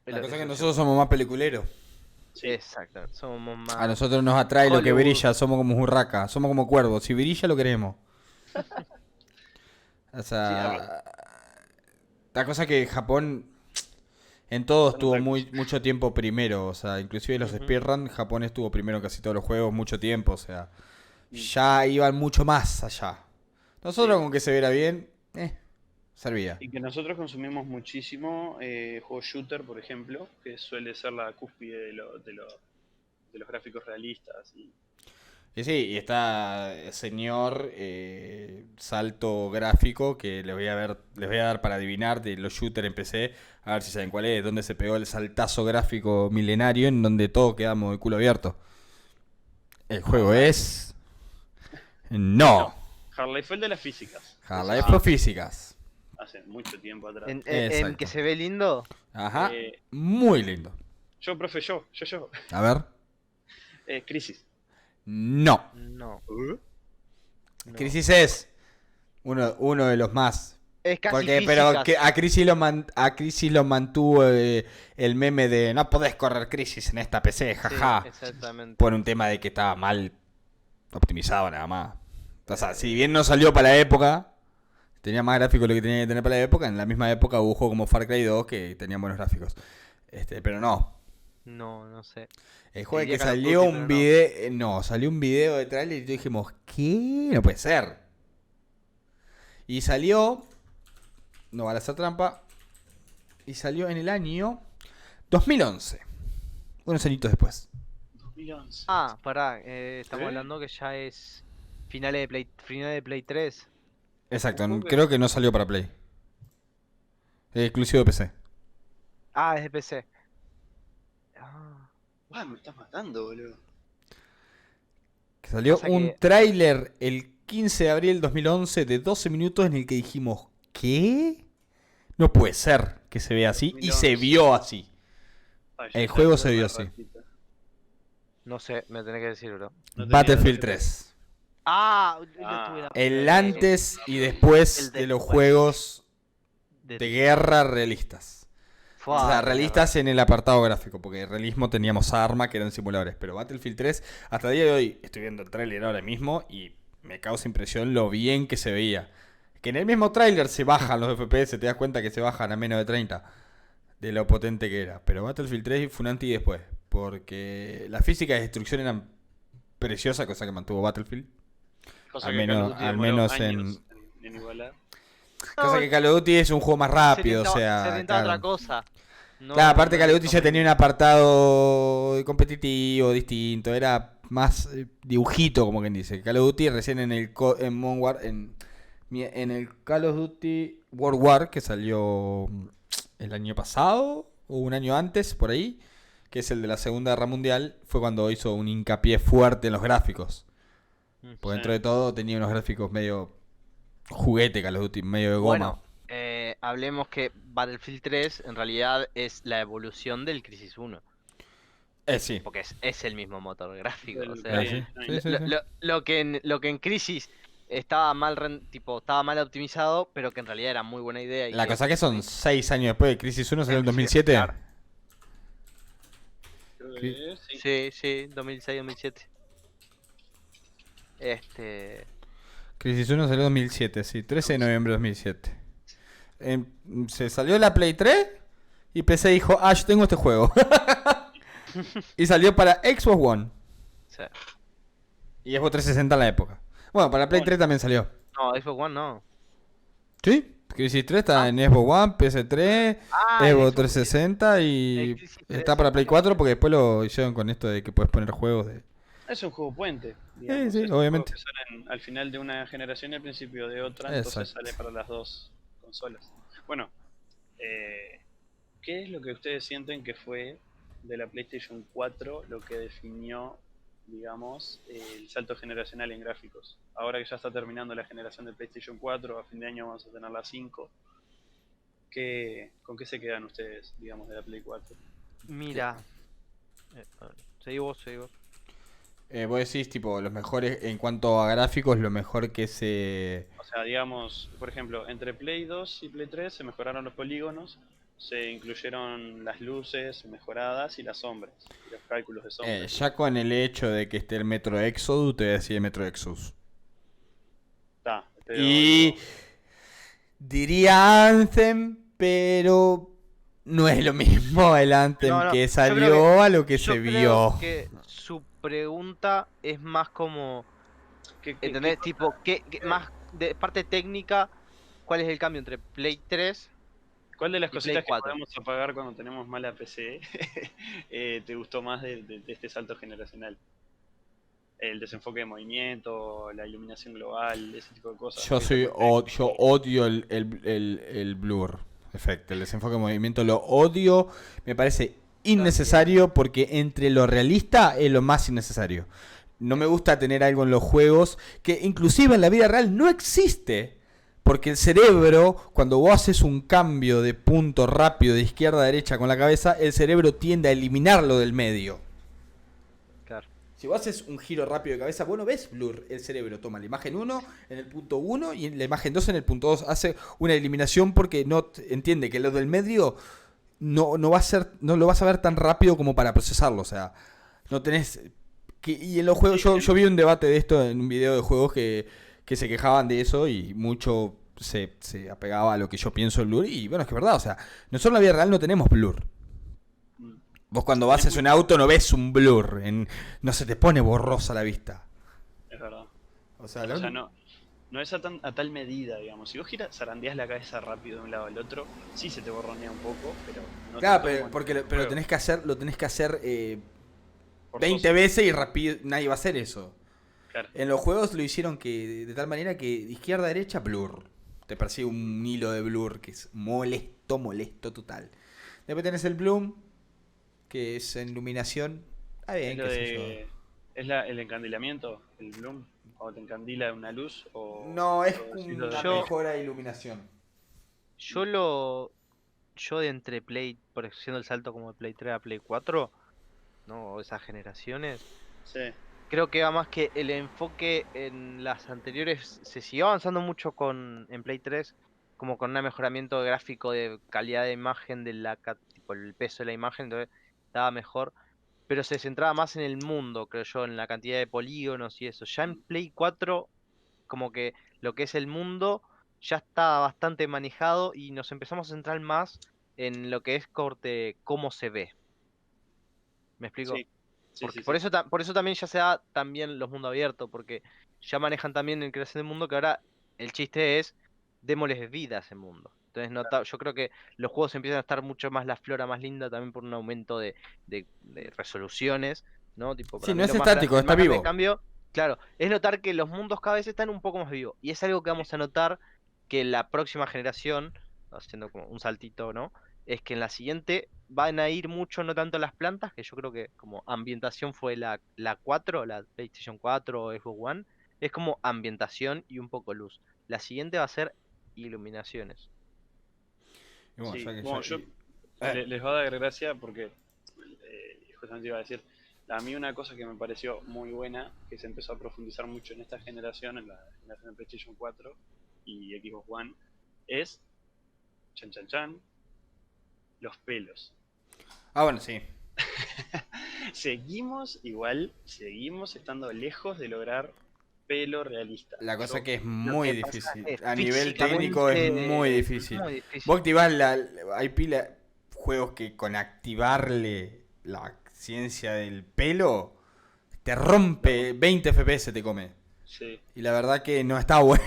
La lo cosa es eso que sí. nosotros somos más peliculeros. Sí, Exacto, somos A más nosotros nos atrae lo que Hollywood. brilla, somos como urraca, somos como cuervos. Si brilla, lo queremos. O Sí, sea, la cosa es que Japón en todo son estuvo otra cosa. mucho tiempo primero. O sea, inclusive los Ujú. speedrun, Japón estuvo primero en casi todos los juegos mucho tiempo. O sea, Mm. ya iban mucho más allá. Nosotros Sí. con que se viera bien, servía. Y que nosotros consumimos muchísimo juegos shooter, por ejemplo, que suele ser la cúspide de los gráficos realistas. Y sí, y está el señor salto gráfico que les voy a dar para adivinar de los shooters en PC, a ver si saben cuál es, dónde se pegó el saltazo gráfico milenario en donde todos quedamos de culo abierto. El juego es... No, Half-Life fue el de las físicas. Half-Life Eso for sí, Físicas. hace mucho tiempo atrás. En Exacto. que se ve lindo. Ajá, Eh, muy lindo. profe, yo. A ver, Crisis. no. No, ¿Eh? no. Crisis es uno de los más. Es casi Porque, pero físicas. que a Crisis lo mantuvo el meme de no podés correr Crisis en esta PC, Sí, jaja. exactamente. Por un tema de que estaba mal optimizado nada más. O sea, si bien no salió para la época, tenía más gráficos lo que tenía que tener para la época, en la misma época hubo juegos como Far Cry 2 que tenían buenos gráficos. Pero no. No sé. El juego Diría que Call of salió Duty, un pero no. video. No, salió un video de trailer y dijimos, ¿qué? No puede ser. Y salió. No vale hacer trampa. Y salió en el año 2011. Unos añitos después. 2011. Ah, pará, estamos ¿Eh? hablando que ya es finales de Play 3. Exacto, Un juego que- creo que no salió para Play. Es exclusivo de PC. Ah, es de PC. Ah, Ah, me estás matando, boludo. Que salió Pasa un que- tráiler el 15 de abril del 2011 de 12 minutos en el que dijimos, ¿qué? No puede ser que se vea así. Y se 2011. vio así. Ay, yo El ya juego tuve se vio una así. ratita. no sé, me tenés que decir, bro. No tenía Battlefield datos. 3. Ah, lo Ah, tuve la El puta antes y después El de los después. juegos de- de guerra realistas. Fua, O sea, la realistas en el apartado gráfico, porque realismo teníamos Arma, que eran simuladores. Pero Battlefield 3, hasta el día de hoy, estoy viendo el tráiler ahora mismo y me causa impresión lo bien que se veía. Que en el mismo tráiler se bajan los FPS, te das cuenta que se bajan a menos de 30 de lo potente que era. Pero Battlefield 3 fue un antes y después, porque las físicas de destrucción eran preciosas, cosa que mantuvo Battlefield. Cosa Al que menos- Call of Duty al demoró menos años en igualar. Cosa que Call of Duty es un juego más rápido, se o orientaba- sea... se orientaba a claro. otra cosa. No, Claro, aparte no Call of era Duty ya como- tenía un apartado competitivo distinto, era más dibujito, como quien dice. Call of Duty recién en Modern War, en el Call of Duty World War, que salió el año pasado, o un año antes, por ahí, que es el de la Segunda Guerra Mundial, fue cuando hizo un hincapié fuerte en los gráficos. Porque Sí. dentro de todo tenía unos gráficos medio juguete Call of Duty, medio de goma. Bueno, hablemos que Battlefield 3 en realidad es la evolución del Crisis 1. Sí. Porque es el mismo motor gráfico. O Del- sea, Sí, sí, sí, sí. lo que en Crisis estaba estaba mal optimizado, pero que en realidad era muy buena idea. Y La cosa que son 6 años después de Crisis 1, salió en Sí, 2007. claro. Creo que sí. Sí, 2006-2007. Crisis 1 salió en 2007, sí, 13 de noviembre de 2007. Se salió la Play 3 y PC dijo, yo tengo este juego. Y salió para Xbox One O sea, y Xbox 360 en la época. Bueno, para Play 3 también salió. no, Xbox One no. ¿Sí? Crisis 3 está en Xbox One, PS3, Xbox 360 y el Crisis 3 está para Play 4 porque después lo hicieron con esto de que puedes poner juegos de... Es un juego puente, digamos. sí, es un obviamente. juego que salen al final de una generación y al principio de otra, entonces Exacto. sale para las dos consolas. Bueno, ¿qué es lo que ustedes sienten que fue de la PlayStation 4 lo que definió, digamos, el salto generacional en gráficos? Ahora que ya está terminando la generación de PlayStation 4, a fin de año vamos a tener la 5. ¿Con qué se quedan ustedes, digamos, de la Play 4? Mira, a ver, seguí vos. Vos decís, tipo, los mejores, en cuanto a gráficos, lo mejor que se... O sea, digamos, por ejemplo, entre Play 2 y Play 3 se mejoraron los polígonos, se incluyeron las luces mejoradas y las sombras, y los cálculos de sombras. ya con el hecho de que esté el Metro Exodus, te voy a decir el Metro Exodus. Está, pero Y digo, diría Anthem, pero no es lo mismo el Anthem No, que yo salió creo a lo que yo se creo vio. que su pregunta es más como, qué ¿entendés? Tipo, cosa- ¿qué más de parte técnica, cuál es el cambio entre Play 3 ¿Cuál de las y Play cositas que 4? podemos apagar cuando tenemos mala PC te gustó más de este salto generacional? El desenfoque de movimiento, la iluminación global, ese tipo de cosas. Yo ¿Qué te parece? yo odio el blur efecto, el desenfoque de movimiento, lo odio, me parece innecesario porque entre lo realista es lo más innecesario. No me gusta tener algo en los juegos que inclusive en la vida real no existe. Porque el cerebro, cuando vos haces un cambio de punto rápido de izquierda a derecha con la cabeza, el cerebro tiende a eliminarlo del medio. Claro. Si vos haces un giro rápido de cabeza, vos no ves blur. El cerebro toma la imagen 1 en el punto 1 y la imagen 2 en el punto 2. Hace una eliminación porque entiende que lo del medio no va a ser, no lo vas a ver tan rápido como para procesarlo. O sea, no tenés... y en los juegos, yo vi un debate de esto en un video de juegos que se quejaban de eso y mucho se apegaba a lo que yo pienso del blur. Y bueno, es que es verdad, o sea, nosotros en la vida real no tenemos blur. Mm, Vos cuando vas en un auto no ves un blur, no se te pone borrosa la vista. Es verdad. O sea, O sea, no es a tal medida, digamos. Si vos zarandeás la cabeza rápido de un lado al otro, sí se te borronea un poco, pero no claro, tanto como en el pero juego. lo tenés que hacer 20 Forzoso. veces y rápido, nadie va a hacer eso. Claro. En los juegos lo hicieron que de tal manera que de izquierda a derecha, blur. Te persigue un hilo de blur que es molesto total. Después tenés el bloom, que es en iluminación. Ah, Es bien, lo qué sé yo. de. El encandilamiento, el bloom, cuando te encandila una luz No, es o decís lo una de- mejora de iluminación. Yo de entre Play, por haciendo el salto como de Play 3 a Play 4, ¿no? Esas generaciones. Sí, Creo que va más que el enfoque en las anteriores se siguió avanzando mucho en Play 3, como con un mejoramiento gráfico de calidad de imagen tipo el peso de la imagen, entonces estaba mejor, pero se centraba más en el mundo, creo yo, en la cantidad de polígonos y eso. Ya en Play 4, como que lo que es el mundo ya está bastante manejado y nos empezamos a centrar más en lo que es corte, cómo se ve. ¿Me explico? sí, sí, Porque sí, sí. por eso también ya se da también los mundos abiertos, porque ya manejan también en creación del mundo que ahora el chiste es démosles vida a ese mundo. Entonces yo creo que los juegos empiezan a estar mucho más la flora más linda también por un aumento de resoluciones, ¿no? Tipo, Sí, para no mí es estático, el está más grande vivo. cambio, claro, es notar que los mundos cada vez están un poco más vivos. Y es algo que vamos a notar que la próxima generación, haciendo como un saltito, ¿no? Es que en la siguiente van a ir mucho, no tanto las plantas, que yo creo que como ambientación fue la 4, la PlayStation 4 o Xbox One, es como ambientación y un poco luz. La siguiente va a ser iluminaciones. Y bueno, Sí, ya que bueno, yo les va a dar gracia porque justamente iba a decir, a mí una cosa que me pareció muy buena, que se empezó a profundizar mucho en esta generación, en la generación de PlayStation 4 y Xbox One, es, chan chan chan, los pelos. bueno, sí. Seguimos estando lejos de lograr pelo realista. La cosa Yo- que es Lo muy que pasa difícil. es A nivel técnico es muy difícil. muy difícil. Vos activás hay pila juegos que con activarle la ciencia del pelo te rompe 20 FPS te come. Sí. Y la verdad que no está bueno.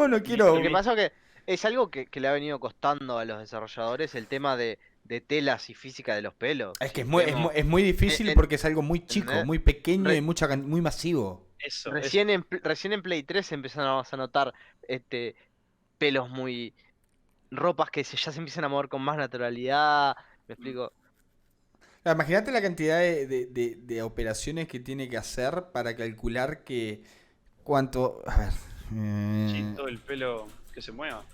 No quiero. Lo que pasa es que es algo que le ha venido costando a los desarrolladores el tema de telas y física de los pelos. Es que Vemos- es muy difícil en- porque es algo muy chico, ¿entendés? muy pequeño y Re- muy masivo. Eso, recién en Play 3 empezaron a notar pelos muy... ropas que ya se empiezan a mover con más naturalidad. ¿Me explico? Imagínate la cantidad de operaciones que tiene que hacer para calcular que cuánto. A ver. sí, todo el pelo que se mueva.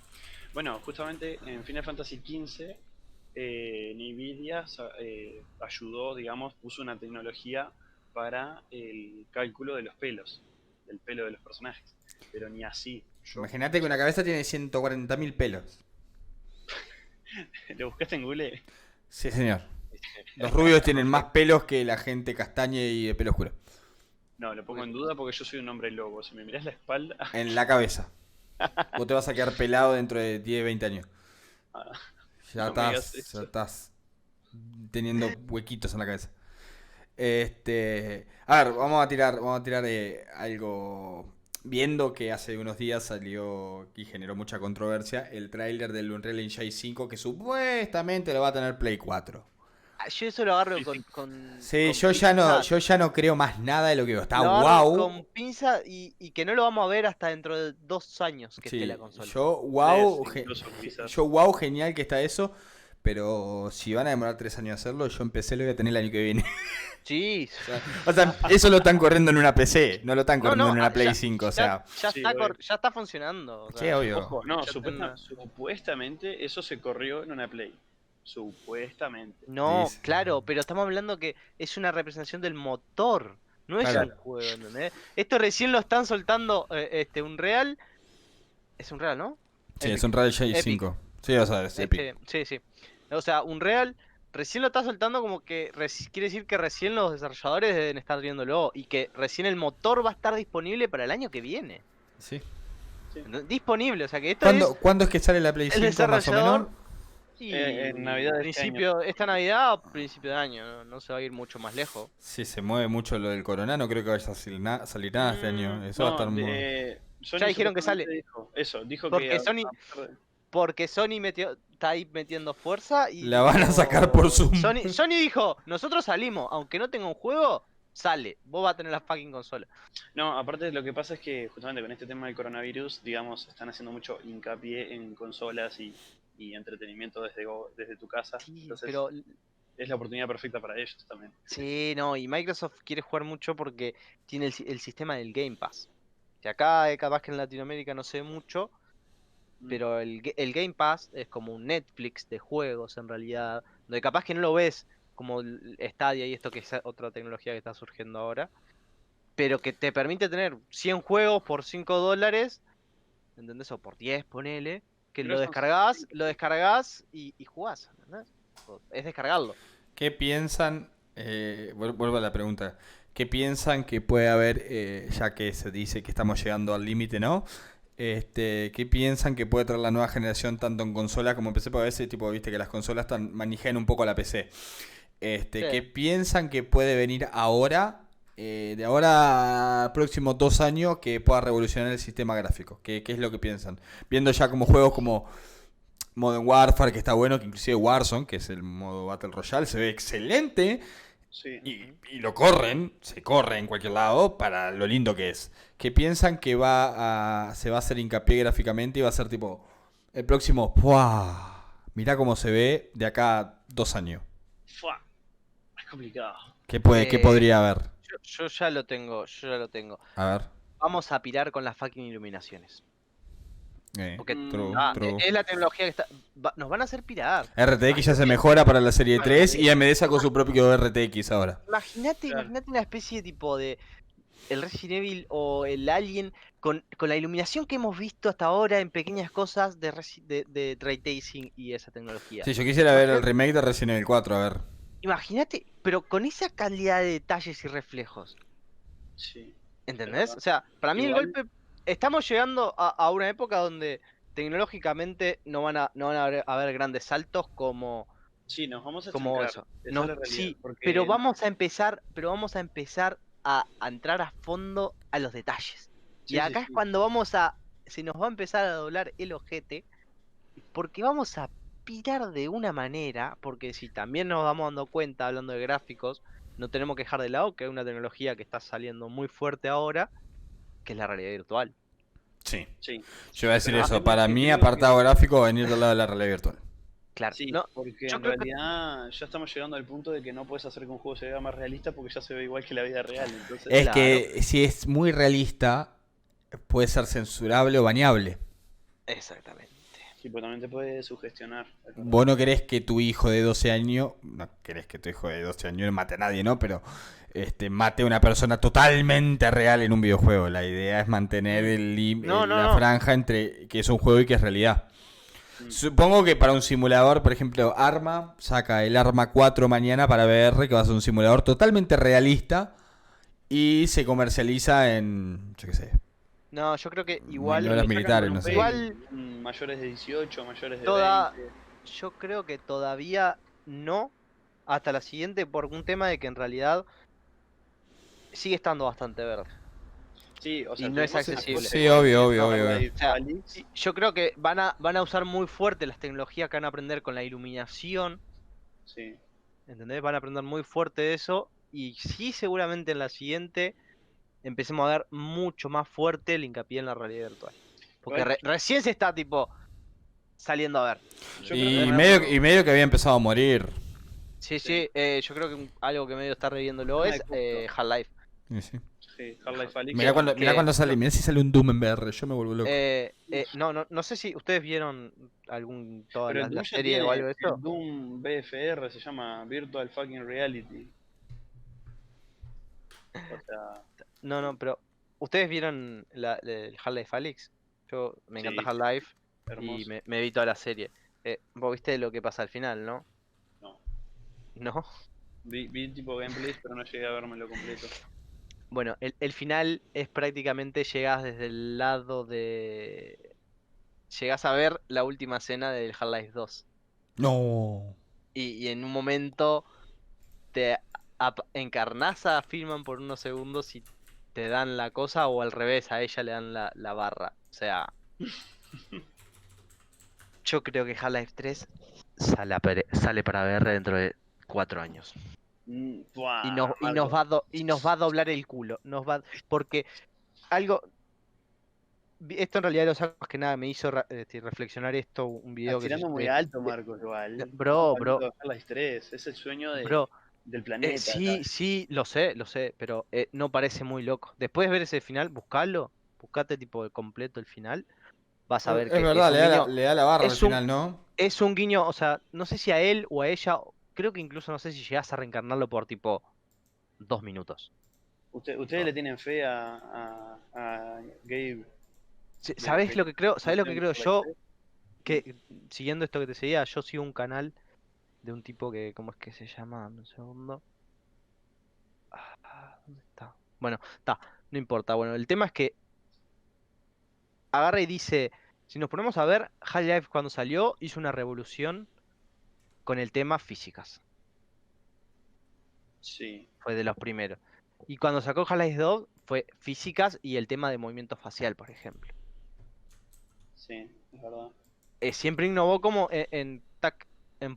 Bueno, justamente en Final Fantasy XV, Nvidia ayudó, digamos, puso una tecnología para el cálculo de los pelos, del pelo de los personajes. Pero ni así. Imagínate que una cabeza tiene 140.000 pelos. ¿Lo buscaste en Google? Sí, señor. Los rubios tienen más pelos que la gente castaña y de pelo oscuro. No, lo pongo en duda porque yo soy un hombre lobo. Si me mirás la espalda... En la cabeza. Vos te vas a quedar pelado dentro de 10, 20 años. Ya no me digas estás, ya eso. estás teniendo huequitos en la cabeza. A ver, vamos a tirar algo. Viendo que hace unos días salió y generó mucha controversia el tráiler del Unreal Engine 5 que supuestamente lo va a tener Play 4. Yo eso lo agarro Sí, sí. Sí, con yo ya pinzas. no creo más nada de lo que veo. Está Lo agarro wow. con pinza y que no lo vamos a ver hasta dentro de 2 años que esté la Sí, consola. yo wow, Incluso quizás. yo wow, genial que está eso. Pero si van a demorar 3 años hacerlo, yo empecé lo voy a tener el año que viene. Sí. O sea, eso lo están corriendo en una PC, no lo están No, corriendo no, en una ah, Play ya, 5, o ya, sea. ya Sí, está, obvio. ya está funcionando. O Sí, sea, obvio. Ojo, no, ya supuestamente eso se corrió en una Play. Supuestamente. No, Dice. claro, pero estamos hablando que es una representación del motor, no es Claro. un juego, ¿entendés? Esto recién lo están soltando Unreal. Es Unreal, ¿no? Sí, Epic. es un Unreal Engine Epic. 5. Sí, o sea, es Epic. Sí, sí. O sea, Unreal recién lo está soltando como que quiere decir que recién los desarrolladores deben estar viéndolo y que recién el motor va a estar disponible para el año que viene. Sí. Disponible, o sea que esto es ¿Cuándo es que sale la Play el 5 más o desarrollador menos? y En Navidad de este principio, esta Navidad o principio de año, no se va a ir mucho más lejos. Sí, se mueve mucho lo del corona, no creo que vaya a salir nada este año. Eso va a estar muy... Sony Ya dijeron que supuestamente dijo Porque que Sony- Porque Sony está ahí metiendo fuerza y La van a sacar por Zoom. Sony dijo, nosotros salimos, aunque no tenga un juego, sale. Vos vas a tener la fucking consola. No, aparte lo que pasa es que justamente con este tema del coronavirus, digamos, están haciendo mucho hincapié en consolas y entretenimiento desde tu casa. Sí, Entonces pero es la oportunidad perfecta para ellos también. sí, no, y Microsoft quiere jugar mucho porque tiene el sistema del Game Pass. Que acá, capaz que en Latinoamérica no se ve mucho, pero el Game Pass es como un Netflix de juegos en realidad, donde capaz que no lo ves como el Stadia y esto que es otra tecnología que está surgiendo ahora, pero que te permite tener 100 juegos por $5, ¿entendés? O por 10, ponele, que Creo lo son descargás y jugás, ¿entendés? Es descargarlo. ¿Qué piensan? Vuelvo a la pregunta. ¿Qué piensan que puede haber, ya que se dice que estamos llegando al límite, ¿no? ¿Qué piensan que puede traer la nueva generación tanto en consola como en PC? Porque a veces, tipo, viste que las consolas manejan un poco a la PC. ¿Qué piensan que puede venir ahora, de ahora a próximos 2 años, que pueda revolucionar el sistema gráfico? ¿Qué es lo que piensan? Viendo ya como juegos como Modern Warfare, que está bueno, que inclusive Warzone, que es el modo Battle Royale, se ve excelente. Sí. Y se corre en cualquier lado para lo lindo que es. ¿Qué piensan que se va a hacer hincapié gráficamente y va a ser tipo el próximo? ¡Puah! Mirá cómo se ve de acá a 2 años. Fua, es complicado. ¿Qué podría haber? Yo ya lo tengo, A ver. Vamos a pirar con las fucking iluminaciones. Porque True. es la tecnología que nos van a hacer pirar. RTX ya se mejora para la serie 3 y AMD sacó su propio RTX ahora. Imagínate una especie de tipo de el Resident Evil o el Alien con la iluminación que hemos visto hasta ahora en pequeñas cosas de ray tracing y esa tecnología. Sí, yo quisiera ver el remake de Resident Evil 4, a ver. Imagínate, pero con esa calidad de detalles y reflejos. Sí. ¿Entendés? O sea, para mí Igual- el golpe. Estamos llegando a una época donde tecnológicamente no van a haber grandes saltos como Sí, nos vamos a como estancar. eso. Esa No, es la realidad, sí, porque pero vamos a empezar a entrar a fondo a los detalles. Sí, Y sí, acá sí. es cuando se nos va a empezar a doblar el ojete, porque vamos a pirar de una manera, porque si también nos vamos dando cuenta, hablando de gráficos, no tenemos que dejar de lado que hay una tecnología que está saliendo muy fuerte ahora, que es la realidad virtual. Sí. Sí. Yo voy a decir Pero eso. además Para que mí, creo apartado gráfico va a venir del lado de la realidad virtual. Claro, Sí, no, porque yo en creo que- realidad ya estamos llegando al punto de que no puedes hacer que un juego se vea más realista porque ya se ve igual que la vida real. Entonces, Es Claro. que si es muy realista, puede ser censurable o baneable. Exactamente. Sí, pero también te puede sugestionar. Vos no querés que tu hijo de 12 años, no querés que tu hijo de 12 años mate a nadie, ¿no? Pero mate a una persona totalmente real en un videojuego. La idea es mantener No, no, la no. franja entre que es un juego y que es realidad. Mm. Supongo que para un simulador, por ejemplo, Arma saca el Arma 4 mañana para VR, que va a ser un simulador totalmente realista y se comercializa en, yo qué sé, No, yo creo que Pero igual, maniobras lo sacan militares, con no un sé. igual mayores de 18, mayores de toda, 20. yo creo que todavía no, hasta la siguiente, por un tema de que en realidad sigue estando bastante verde Sí, o y sea, no es tuvimos una accesible. cosa Sí, igual obvio, que obvio, obvio, obvio. O Half-Life sea, Alyx. yo creo que van a usar muy fuerte las tecnologías que van a aprender con la iluminación, Sí. ¿entendés? Van a aprender muy fuerte eso y sí, seguramente en la siguiente empecemos a ver mucho más fuerte el hincapié en la realidad virtual. Porque Igual, recién se está tipo saliendo a ver. yo creo que Y ¿Entendés? medio que había empezado a morir. Sí, sí, sí, yo creo que algo que medio está reviéndolo tema de es costo. Half-Life. Sí, sí. Sí, Half-Life Alyx Que, Mirá que cuando sale, no, mirá si sale un Doom en VR, yo me vuelvo loco. no sé si ustedes vieron toda Pero el la Doom ya serie o algo tiene de el eso. Doom BFR, se llama Virtual Fucking Reality. O sea, No, no, pero ¿ustedes vieron el Half-Life Alyx? Yo me encanta sí, sí, Half-Life y hermoso. me vi toda la serie. Vos viste lo que pasa al final, ¿no? No. ¿No? Vi tipo gameplays, pero no llegué a vérmelo completo. Bueno, el final es prácticamente llegas desde el lado de... Llegas a ver la última escena del Half-Life 2. No. Y en un momento te encarnás a Filman por unos segundos y te dan la cosa o al revés, a ella le dan la barra. O sea, yo creo que Half-Life 3 sale para VR dentro de 4 años. Y Buah, nos Marco. va a doblar el culo. Porque algo... Esto en realidad lo saco más que nada, me hizo reflexionar esto, un Estás video que tirando muy alto, Marcos, igual. Estamos Bro, hablando bro, de Half-Life 3. Es el sueño bro. del planeta acá. Sí, sí, lo sé, pero no parece muy loco. Después de ver ese final, buscalo, buscate tipo el completo el final, vas a ver Es que verdad, es un guiño, le da la barra al es un, final, ¿no? es un guiño, o sea, no sé si a él o a ella, creo que incluso no sé si llegas a reencarnarlo por tipo 2 minutos. Ustedes le tienen fe a Gabe ¿Sabés de lo que creo? ¿Sabés lo que continuación de creo Half-Life yo? 3. Mm. Que siguiendo esto que te seguía, yo sigo un canal de un tipo que, ¿cómo es que se llama? Dame un segundo. ¿Dónde está? Bueno, está, no importa. Bueno, el tema es que agarra y dice, si nos ponemos a ver, Half-Life cuando salió hizo una revolución con el tema físicas. Sí, Fue de los primeros. Y cuando sacó Half-Life 2 fue físicas y el tema de movimiento facial, por ejemplo. sí, es verdad. Siempre innovó como en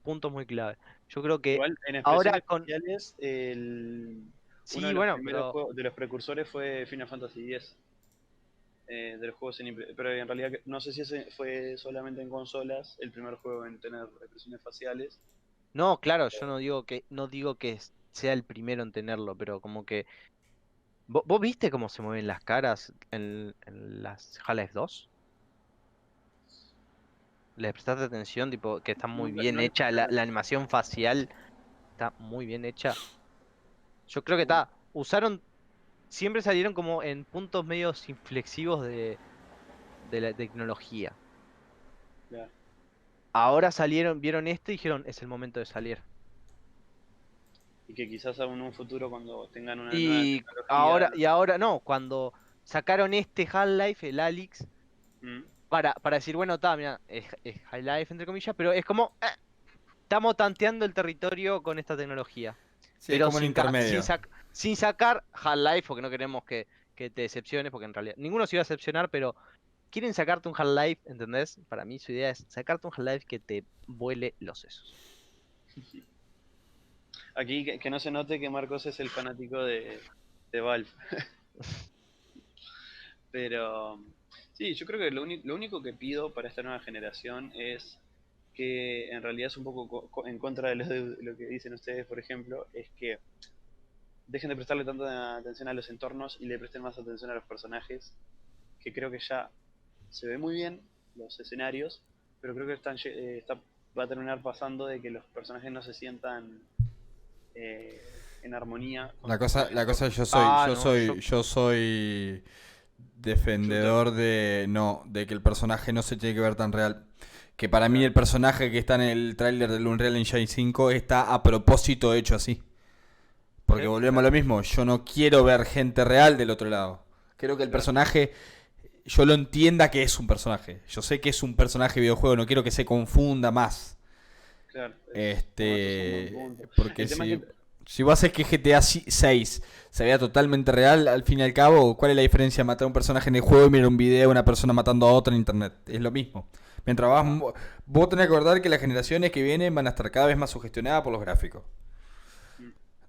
puntos muy clave. Yo creo que Igual, en ahora expresiones con... faciales, uno Sí, de los bueno, primeros pero... juegos, de los precursores fue Final Fantasy X. De los juegos pero en realidad no sé si ese fue solamente en consolas, el primer juego en tener expresiones faciales. No, claro, yo no digo que sea el primero en tenerlo, pero como que... ¿Vos viste cómo se mueven las caras en las Half-Life 2? ¿Le prestaste atención? Tipo, que está muy Nunca, bien no le hecha, presté la atención. animación facial está muy bien hecha. Yo creo que Uh, siempre salieron como en puntos medios inflexivos de la tecnología. claro. Ahora salieron, vieron esto y dijeron, es el momento de salir. Y que quizás en un futuro cuando tengan una nueva Y tecnología. ahora no, cuando sacaron este Half-Life, el Alyx, Mm, para decir, bueno, está, mira, es Half-Life entre comillas, pero es como, estamos tanteando el territorio con esta tecnología. Sí, es Pero como un intermedio. sin sacar Half-Life, porque no queremos que te decepciones, porque en realidad ninguno se iba a decepcionar, pero quieren sacarte un Half-Life, ¿entendés? Para mí su idea es sacarte un Half-Life que te vuele los sesos. Aquí que no se note que Marcos es el fanático de Valve. Pero sí, yo creo que lo único que pido para esta nueva generación es que en realidad es un poco en contra de lo que dicen ustedes, por ejemplo, es que dejen de prestarle tanta atención a los entornos y le presten más atención a los personajes, que creo que ya se ve muy bien los escenarios, pero creo que va a terminar pasando de que los personajes no se sientan en armonía con La sus cosa, personajes la cosa propios. yo soy defendedor de que el personaje no se tiene que ver tan real. Que para mí el personaje que está en el tráiler del Unreal Engine 5 está a propósito hecho así. Porque Sí, volvemos a lo mismo, yo no quiero ver gente real del otro lado. Quiero que el personaje, yo lo entienda que es un personaje. Yo sé que es un personaje de videojuego, no quiero que se confunda más. Claro, ese es un buen punto. Porque El tema es si vos haces que GTA 6 se vea totalmente real, al fin y al cabo, ¿cuál es la diferencia de matar a un personaje en el juego y mirar un video de una persona matando a otra en internet? Es lo mismo. Mientras vos tenés que acordar que las generaciones que vienen van a estar cada vez más sugestionadas por los gráficos.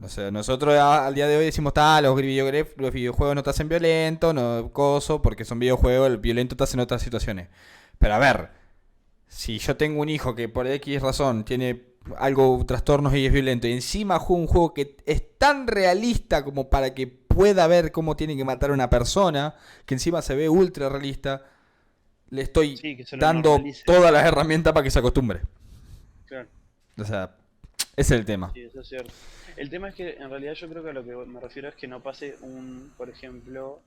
O sea, nosotros al día de hoy decimos, los videojuegos no te hacen violento, no coso, porque son videojuegos, el violento te hace en otras situaciones. Pero a ver, si yo tengo un hijo que por X razón tiene algo, trastornos y es violento, y encima juega un juego que es tan realista como para que pueda ver cómo tiene que matar a una persona, que encima se ve ultra realista, le estoy sí, que se lo dando normalice. todas las herramientas para que se acostumbre. Claro, O sea, ese es el tema. sí, eso es cierto. El tema es que en realidad yo creo que a lo que me refiero es que no pase por ejemplo,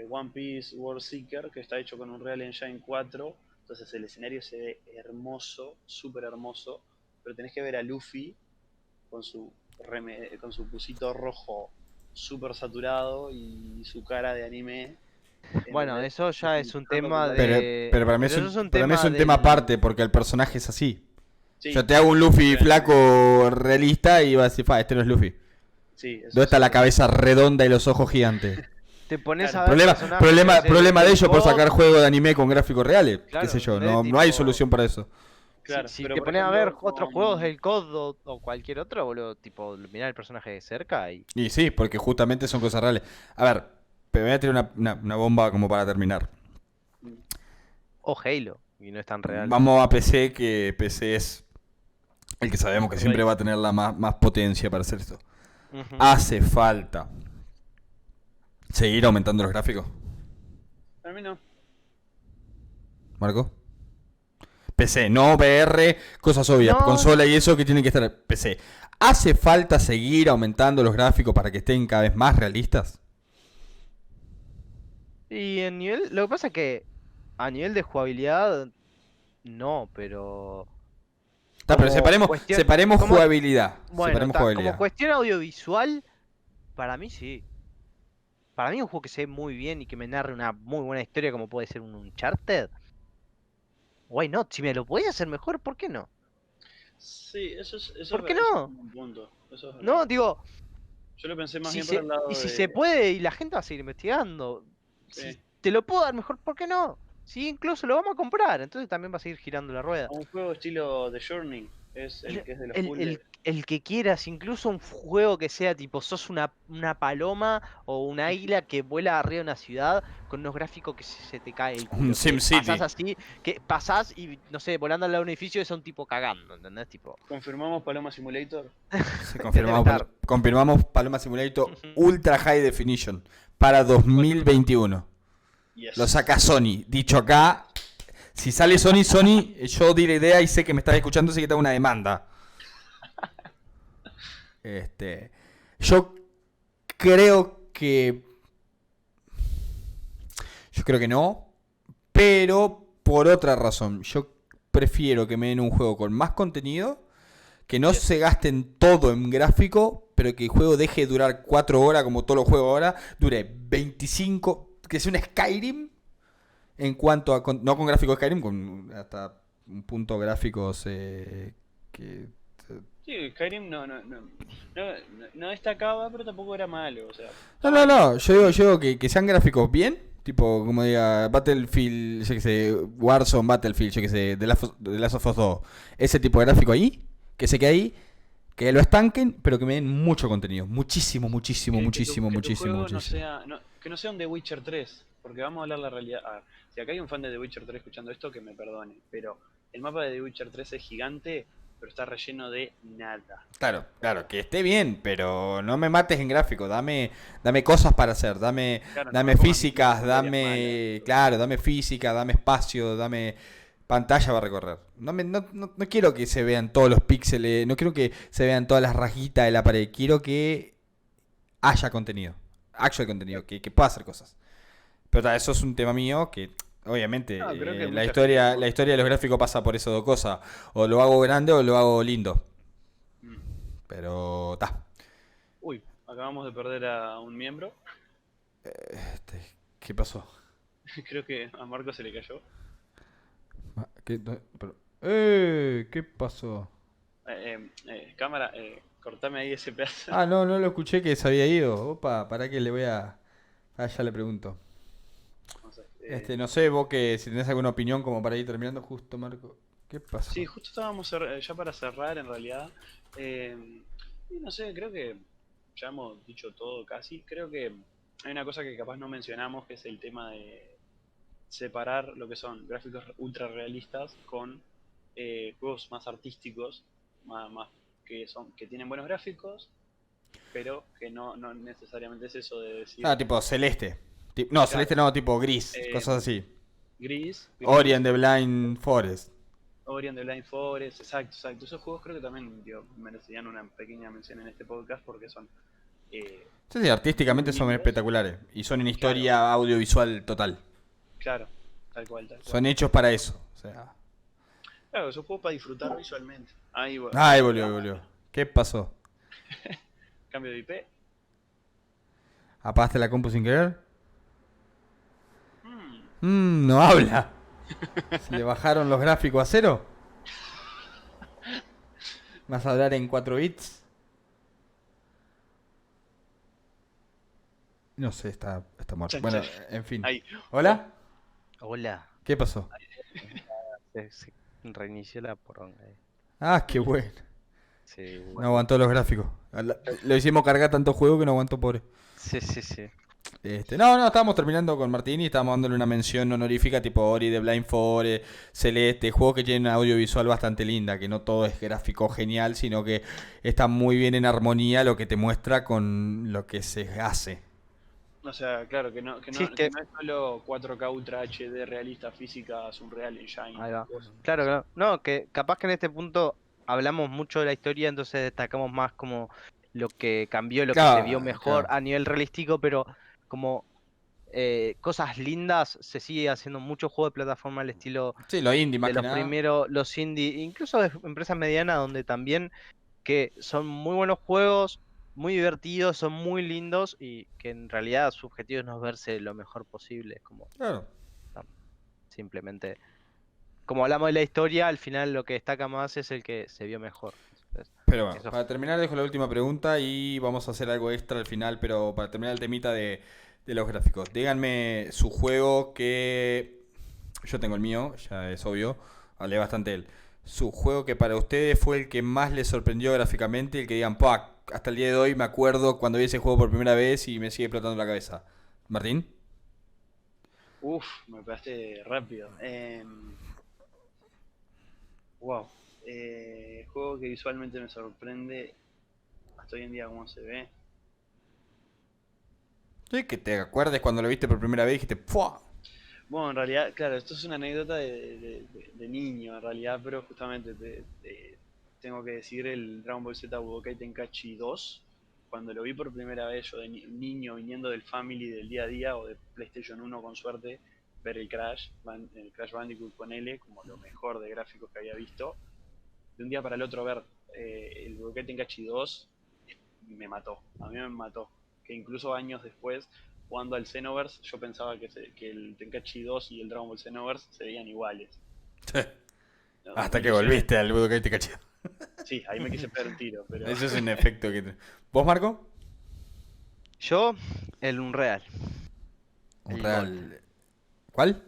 One Piece World Seeker, que está hecho con un Unreal Engine 4, entonces el escenario se ve hermoso, súper hermoso, pero tenés que ver a Luffy con su pusito rojo súper saturado y su cara de anime. Bueno, ¿Entendés? eso ya es un tema Pero, de... pero para mí pero es eso un, es un para mí es un tema del... aparte, porque el personaje es así. Sí, Yo te hago un Luffy sí, flaco realista y vas a decir, este no es Luffy. sí, eso ¿Dónde está sí. la cabeza redonda y los ojos gigantes? Te pones Claro. a ver personajes, no sé, Problema de del ellos por COD, sacar juegos de anime con gráficos reales. Claro, Qué sé yo, en vez de no hay tipo- solución para eso. Claro, si pero te por pones a ver ejemplo, otros juegos del COD o cualquier otro, boludo, tipo, mirar el personaje de cerca y... Y sí, porque justamente son cosas reales. A ver, pero voy a tirar una bomba como para terminar. O Halo, y no es tan real. Vamos a PC, que PC es el que sabemos que siempre va a tener la más potencia para hacer esto. Ujú. Hace falta seguir aumentando los gráficos, Para mí no. Marco. PC, no VR, cosas obvias, No. consola y eso que tiene que estar PC. ¿Hace falta seguir aumentando los gráficos para que estén cada vez más realistas? Y en nivel... Lo que pasa es que a nivel de jugabilidad, no, pero... Está, pero como separemos como- jugabilidad. Bueno, Separemos como jugabilidad. cuestión audiovisual, para mí sí. Para mí un juego que se ve muy bien y que me narre una muy buena historia como puede ser un Uncharted. Why not? Si me lo podía hacer mejor, ¿por qué no? Sí, eso ¿Por qué eso no? es un buen punto. Eso es No, verdad. digo, Yo lo pensé más si bien por el lado y si de. se puede y la gente va a seguir investigando. Sí. Si te lo puedo dar mejor, ¿por qué no? Sí, incluso lo vamos a comprar, entonces también va a seguir girando la rueda. A un juego estilo The Journey es el que es de los El, puzzles. el que quieras, incluso un juego que sea tipo, sos una paloma o un águila que vuela arriba de una ciudad con unos gráficos que se te cae el culo. Un que SimCity. pasás así, que pasás y, no sé, volando al lado de un edificio es un tipo cagando, ¿entendés? Tipo, Confirmamos Paloma Simulator. Sí, estar. confirmamos Paloma Simulator Ujú. Ultra High Definition para 2021. Yes. Lo saca Sony. Dicho acá, si sale Sony, yo di la idea y sé que me estás escuchando, así que te hago una demanda. Yo creo que... Yo creo que no, pero por otra razón. Yo prefiero que me den un juego con más contenido, que no se gasten todo en gráfico, pero que el juego deje de durar 4 horas como todos los juegos ahora, dure 25, que sea un Skyrim en cuanto a... no con gráficos Skyrim, con hasta un punto gráficos que... Sí, Skyrim no destacaba, pero tampoco era malo. O sea, No, yo digo que sean gráficos bien, tipo, como diga, Battlefield, yo que sé, Warzone, Battlefield, yo que sé, The Last of Us 2, ese tipo de gráfico ahí, que se quede ahí, que lo estanquen, pero que me den mucho contenido, muchísimo. que tu juego muchísimo. que no sea un The Witcher 3, porque vamos a hablar la realidad. A ver, si acá hay un fan de The Witcher 3 escuchando esto, que me perdone, pero el mapa de The Witcher 3 es gigante, pero está relleno de nada. Claro, que esté bien, pero no me mates en gráfico, dame cosas para hacer, dame Claro, no me pongas físicas, historias malas. dame física, dame espacio, dame Pantalla va a recorrer. No quiero que se vean todos los píxeles, no quiero que se vean todas las rajitas de la pared. Quiero que haya contenido, actual contenido, que pueda hacer cosas. Pero eso es un tema mío que, obviamente, No, creo que la mucha historia gente- la historia de los gráficos pasa por esas dos cosas. O lo hago grande o lo hago lindo. Mm. Pero, ta. Uy, acabamos de perder a un miembro. ¿Qué pasó? Creo que a Marco se le cayó. ¿Qué pasó? Cámara, cortame ahí ese pedazo. Ah, no lo escuché que se había ido. Opa, para que le voy a... Ah, ya le pregunto. No sé, No sé, vos que si tenés alguna opinión como para ir terminando justo, Marco. ¿Qué pasó? sí, justo estábamos ya para cerrar en realidad. Y no sé, creo que ya hemos dicho todo casi. Creo que hay una cosa que capaz no mencionamos, que es el tema de separar lo que son gráficos ultra realistas con juegos más artísticos, más que tienen buenos gráficos, pero que no necesariamente es eso de decir Ah, tipo celeste. No, claro, celeste no, tipo gris. eh, Cosas así. Gris, Ori and the Blind Forest. Ori and the Blind Forest, exacto, exacto. Esos juegos creo que también merecerían una pequeña mención en este podcast porque son eh, Sí, sí, muy artísticamente son lindos. espectaculares. Y son en Claro, historia audiovisual total. claro, tal cual, tal cual. Son hechos para eso. O sea. Claro, esos juegos para disfrutar visualmente. Ahí, Ay, bueno, volvió. ¿Qué pasó? cambio de IP. ¿Apagaste la compu sin querer? Mm, No habla. ¿Se le bajaron los gráficos a cero? ¿Vas a hablar en 4 bits? No sé, está muerto. chan, Bueno, chan. en fin. Ahí. ¿Hola? Hola. ¿Qué pasó? Se reinició la poronga. Ah, qué bueno. Sí, No aguantó los gráficos. Lo hicimos cargar tanto juego que no aguantó, pobre. sí, sí, sí. No, estábamos terminando con Martín y estábamos dándole una mención honorífica tipo Ori de Blind Forest, Celeste, juegos que tienen una audiovisual bastante linda, que no todo es gráfico genial, sino que está muy bien en armonía lo que te muestra con lo que se hace. O sea, claro, Sí, es que que, no es solo 4K Ultra HD realista física, Unreal Engine. ahí va. Cosas. Claro, claro. No, que capaz que en este punto hablamos mucho de la historia, entonces destacamos más como lo que cambió, lo que se vio Claro, mejor claro. a nivel realístico, pero como cosas lindas, se sigue haciendo mucho juego de plataforma al estilo Sí, lo indie más de que los nada. primeros, los indie, incluso de empresas medianas, donde también que son muy buenos juegos, muy divertidos, son muy lindos y que en realidad su objetivo no es verse lo mejor posible, es como Claro. simplemente, como hablamos de la historia, al final lo que destaca más es el que se vio mejor. Entonces, Pero bueno, eso para terminar dejo la última pregunta y vamos a hacer algo extra al final, pero para terminar el temita de los gráficos. Díganme su juego que... Yo tengo el mío, ya es obvio, hablé bastante de él. Su juego que para ustedes fue el que más les sorprendió gráficamente, el que digan, "Pua, hasta el día de hoy me acuerdo cuando vi ese juego por primera vez y me sigue explotando la cabeza". ¿Martín? Uf, me pegaste rápido. Wow. Juego que visualmente me sorprende hasta hoy en día cómo se ve. Sí, que te acuerdes cuando lo viste por primera vez y dijiste, ¡pua! Bueno, en realidad, claro, esto es una anécdota de niño, en realidad, pero justamente tengo que decir el Dragon Ball Z Budokai Tenkaichi 2. Cuando lo vi por primera vez, yo de niño, viniendo del Family del día a día o de PlayStation 1 con suerte, ver el Crash Bandicoot con L como lo mejor de gráficos que había visto. De un día para el otro ver el Budokai Tenkaichi 2 me mató, a mí me mató. Que incluso años después, jugando al Xenoverse, yo pensaba que el Tenkaichi 2 y el Dragon Ball Xenoverse se veían iguales. No, me Hasta que ilusioné. volviste al Budokai Tenkaichi. Sí, ahí me quise pegar un tiro, pero Eso es un efecto que... ¿Vos, Marco? yo, el Unreal, Un el real... ¿Cuál?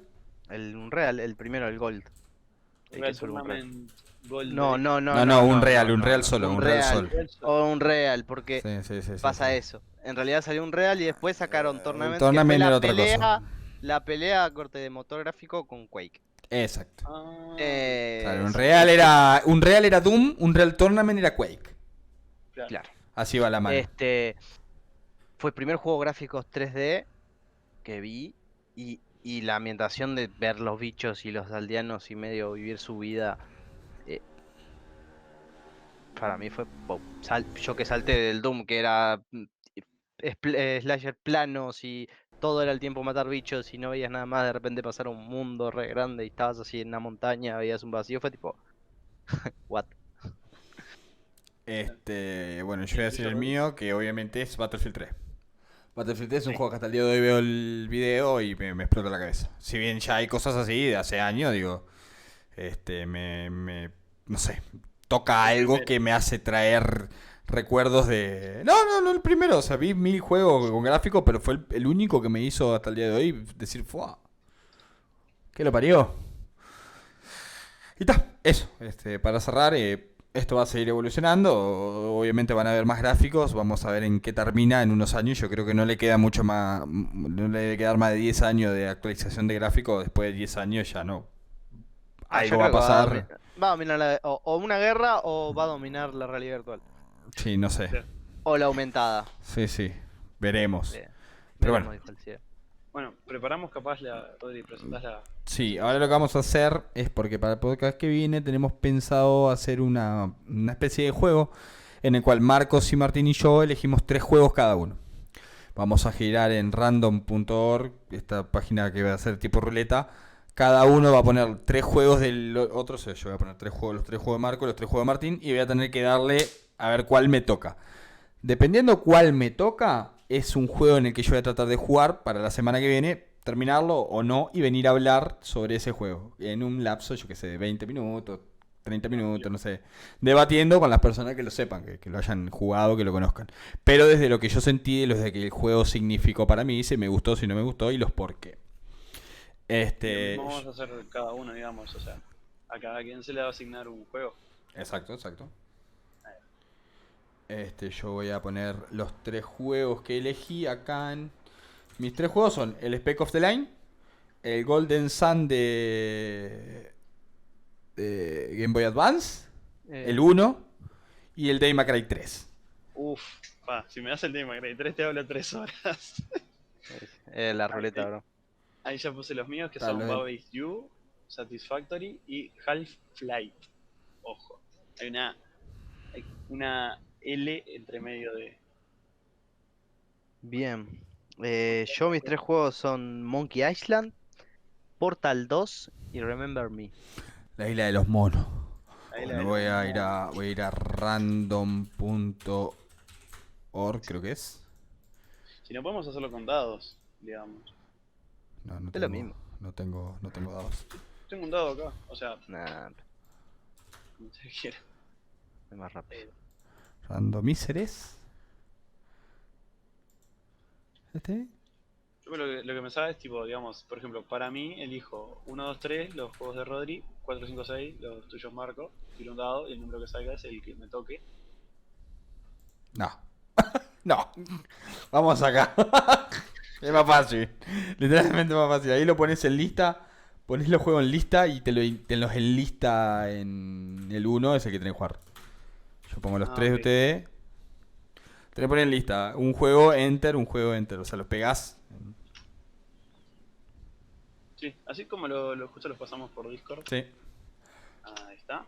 el Unreal, el primero, el Gold, el que Real es el Unreal. Tournament Gold No, no, No, no, un no, real, no, un no, real no. solo, un Un real real, solo. o un real, porque Sí, pasa sí. eso. En realidad salió un real y después sacaron El Tournament, que fue Tournament era otra cosa. la pelea a corte de motor gráfico con Quake. Exacto. Ah, Claro, Sí, un real era Doom, un real Tournament era Quake. claro. claro. Así va la mano. Fue el primer juego gráficos 3D que vi y Y la ambientación de ver los bichos y los aldeanos y medio vivir su vida, eh, para mí fue yo que salté del Doom, que era slasher planos y todo era el tiempo matar bichos y no veías nada más, de repente pasar a un mundo re grande y estabas así en una montaña, veías un vacío, fue tipo, what? Bueno, yo ¿Y voy a el decir tuyo, el Rodri? mío, que obviamente es Battlefield 3. Battlefield 3 es un Sí. juego que hasta el día de hoy veo el video y me explota la cabeza. Si bien ya hay cosas así de hace años, digo, no sé, toca El algo primero. que me hace traer recuerdos de... No, el primero, o sea, vi 1000 juegos con gráficos, pero fue el único que me hizo hasta el día de hoy decir, ¡fua! ¿Qué lo parió? Y está, eso. Para cerrar, esto va a seguir evolucionando. Obviamente van a haber más gráficos. Vamos a ver en qué termina en unos años. Yo creo que no le queda mucho más. No le debe quedar más de 10 años de actualización de gráficos. Después de 10 años ya no. Yo Algo va a creo que pasar. va a dominar o una guerra o va a dominar la realidad virtual. Sí, no sé. Sí. O la aumentada. Sí, sí. Veremos. Bien. Pero Veremos, bueno. dijo el cielo. Bueno, preparamos capaz Rodri, presentás la... Sí, ahora lo que vamos a hacer es porque para el podcast que viene tenemos pensado hacer una especie de juego en el cual Marcos y Martín y yo elegimos 3 juegos cada uno. Vamos a girar en random.org, esta página que va a ser tipo ruleta. Cada uno va a poner 3 juegos del otro. O sea, yo voy a poner 3 juegos, los 3 juegos de Marco, los 3 juegos de Martín. Y voy a tener que darle a ver cuál me toca. Dependiendo cuál me toca, es un juego en el que yo voy a tratar de jugar para la semana que viene, terminarlo o no, y venir a hablar sobre ese juego. En un lapso, yo que sé, de 20 minutos, 30 minutos, no sé. Debatiendo con las personas que lo sepan, que lo hayan jugado, que lo conozcan. Pero desde lo que yo sentí, desde que el juego significó para mí, si me gustó, si no me gustó, y los por qué. Y lo mismo vamos a hacer cada uno, digamos, o sea, a cada quien se le va a asignar un juego. Exacto. Yo voy a poner los 3 juegos que elegí acá en... Mis 3 juegos son el Spec of the Line, el Golden Sun de Game Boy Advance, el 1 y el Devil May Cry 3. Uf, si me das el tema, Grey 3 te hablo 3 horas. La ruleta, bro. Ahí ya puse los míos, que Claro, son los Baba Is You, Satisfactory y Half-Flight. Ojo, hay una L entre medio de... Bien. Yo mis 3 juegos son Monkey Island, Portal 2 y Remember Me. La isla de los monos. Ahí Bueno, voy a ir a random.org, creo que es. Si no podemos hacerlo con dados, digamos. No, Es lo mismo. No tengo dados. Tengo un dado acá, o sea, Nah, como usted quiera. es más rápido. Randomíceres. Yo lo que me sabe es tipo, digamos, por ejemplo, para mí elijo 1, 2, 3, los juegos de Rodri, 4, 5, 6, los tuyos Marco, tiro un dado y el número que salga es el que me toque. No. No. Vamos acá. Es más fácil. Literalmente más fácil. Ahí lo pones en lista. Pones los juegos en lista y te los enlista en el 1, es el que tenés que jugar. Yo pongo los 3 de Ok. ustedes. Tenés que poner en lista. Un juego enter, un juego enter. O sea, los pegás. Sí, así como justo los pasamos por Discord. Sí. Ahí está.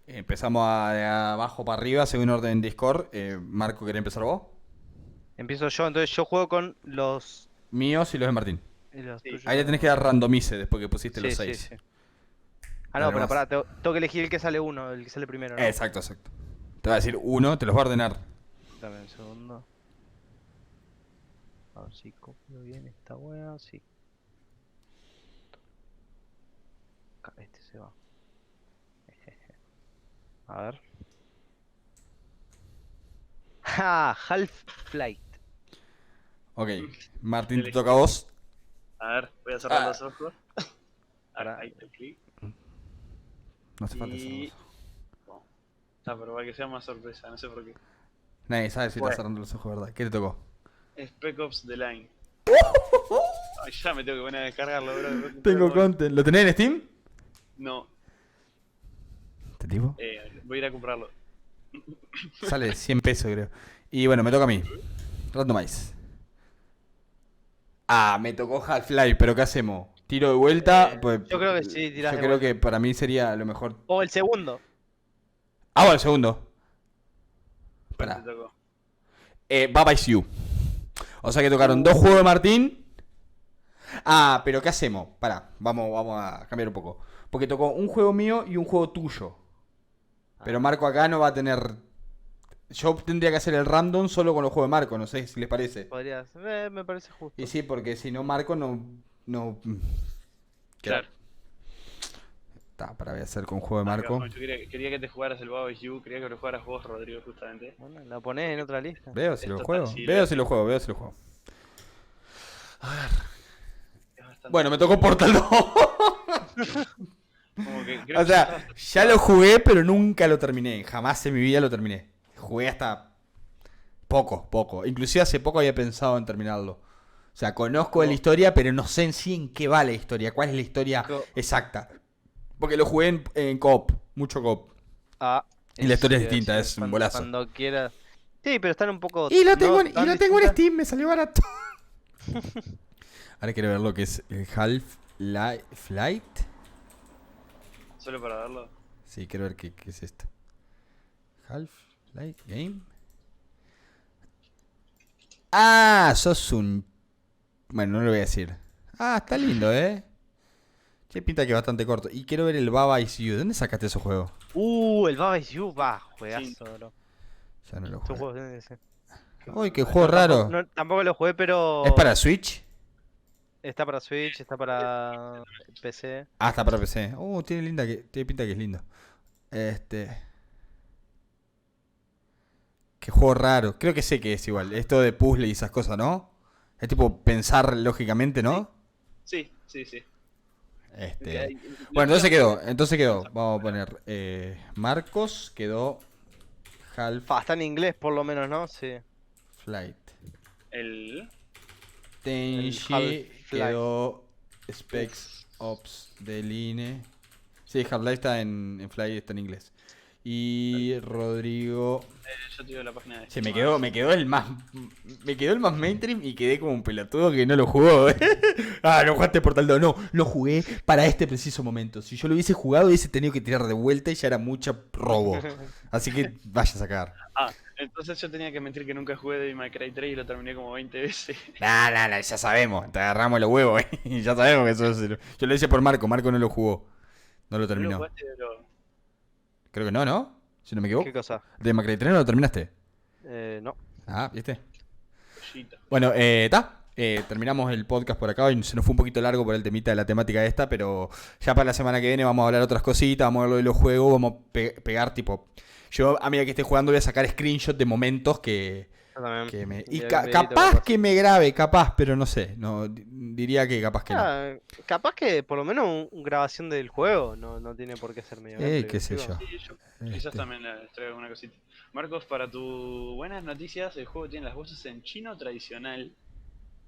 Empezamos de abajo para arriba, según orden en Discord. Marco, ¿querés empezar vos? Empiezo yo, entonces yo juego con los Míos y los de Martín. Sí. tuyos. Ahí le tenés que dar randomice después que pusiste los Sí, 6. sí. Ah, no, pero Además- pará, tengo que elegir el que sale uno, el que sale primero, ¿no? Exacto. Te va a decir uno, te los va a ordenar. Dame un segundo. A ver si copio bien esta wea, sí. Acá, este se va. A ver. ¡Ja! Half-Flight. Ok, Martín, te Elegí. toca a vos. A ver, voy a cerrar Ah. los ojos. Pará. Ahí te clic. No hace falta Y... cerrar. Bueno, pero para que sea más sorpresa, no sé por qué. Nadie sabe si Bueno. estás cerrando los ojos, ¿verdad? ¿Qué te tocó? Spec Ops The Line. Ay, ya me tengo que poner a descargarlo, bro. Tengo content. ¿Lo tenés en Steam? No, ¿Este tipo? voy a ir a comprarlo. Sale 100 pesos, creo. Y bueno, me toca a mí. Randomize. Ah, me tocó Half-Life, pero ¿qué hacemos? Tiro de vuelta, pues Yo creo que sí, tirás yo de creo vuelta. que para mí sería lo mejor. O el segundo. Ah, bueno, el segundo. ¿Cuál Pará. te tocó? Baba Is You. O sea que tocaron dos juegos de Martín. Ah, pero ¿qué hacemos? Pará, vamos a cambiar un poco. Porque tocó un juego mío y un juego tuyo. Pero Marco acá no va a tener. Yo tendría que hacer el random solo con los juegos de Marco, no sé si les parece. Podrías. Me parece justo. Y sí, porque si no, Marco no. Claro. Está, para voy a hacer con juego de Marco. Yo quería que te jugaras el Baba Is You, quería que lo jugaras vos, Rodrigo, justamente. Bueno, la ponés en otra lista. Veo si lo Esto juego. está así, Veo si lo juego, veo si lo juego. Es bastante- Bueno, me tocó Portal 2. Como que creo O que sea, ya lo jugué, pero nunca lo terminé. Jamás en mi vida lo terminé. Jugué hasta poco. Inclusive hace poco había pensado en terminarlo. O sea, conozco de la historia, pero no sé en sí en qué va la historia. ¿Cuál es la historia exacta? Porque lo jugué en co-op, mucho co-op. Ah, Y la historia es sí, distinta, sí, es un golazo. Cuando quieras. Sí, pero están un poco. Y lo tengo, no en, y tan lo tengo en distintas. Steam, me salió barato. Ahora quiero ver lo que es el Half-Life Flight. solo para verlo. Sí, quiero ver qué es esto. Half-Life Game. Ah, sos un... Bueno, no lo voy a decir. Ah, está lindo, ¿eh? Tiene pinta que es bastante corto. Y quiero ver el Baba Is You. ¿Dónde sacaste esos juegos? El Baba Is You, va, juegazo, Sí. bro. Ya no lo Estos juego. juegos tienen que ser. Uy, qué juego raro. Tampoco lo jugué, pero. ¿Es para Switch? Está para Switch, está para PC. Ah, está para PC. Tiene pinta que es lindo. Qué juego raro. Creo que sé que es igual. Esto de puzzle y esas cosas, ¿no? Es tipo pensar lógicamente, ¿no? Sí. Bueno, entonces quedó. Vamos a poner Marcos, quedó Está en inglés, por lo menos, ¿no? Sí. Flight. El... Tenji, Half-Life. quedó Specs Ops del INE. Sí, Half-Life está en Flight, está en inglés. Y Rodrigo. yo te digo la página de Sí, Steam. me quedó el más. Me quedó el más mainstream y quedé como un pelotudo que no lo jugó. Ah, no jugaste Portal 2. No, lo jugué para este preciso momento. Si yo lo hubiese jugado, hubiese tenido que tirar de vuelta y ya era mucho robo. Así que vaya a sacar. Ah, entonces yo tenía que mentir que nunca jugué Devil May Cry 3 y lo terminé como 20 veces. Nah, ya sabemos. Te agarramos los huevos, y ya sabemos que eso es. Yo lo hice por Marco. Marco no lo jugó. No lo ¿No lo terminó. jugaste, pero... Creo que no, ¿no? Si no me equivoco. ¿Qué cosa? De Macray 3 no lo terminaste. No. Ah, ¿viste? Joyita. Bueno, terminamos el podcast por acá. Hoy se nos fue un poquito largo por el temita de la temática esta, pero ya para la semana que viene vamos a hablar otras cositas, vamos a hablar de los juegos, vamos a pegar tipo... Yo a medida que esté jugando voy a sacar screenshot de momentos que me... Y capaz que me grabe, capaz, pero no sé. No, diría que capaz que no. Capaz que por lo menos una grabación del juego no tiene por qué ser medio gameplay, Qué sé digo. yo. Sí, yo quizás también les traigo alguna cosita. Marcos, para tus buenas noticias, el juego tiene las voces en chino tradicional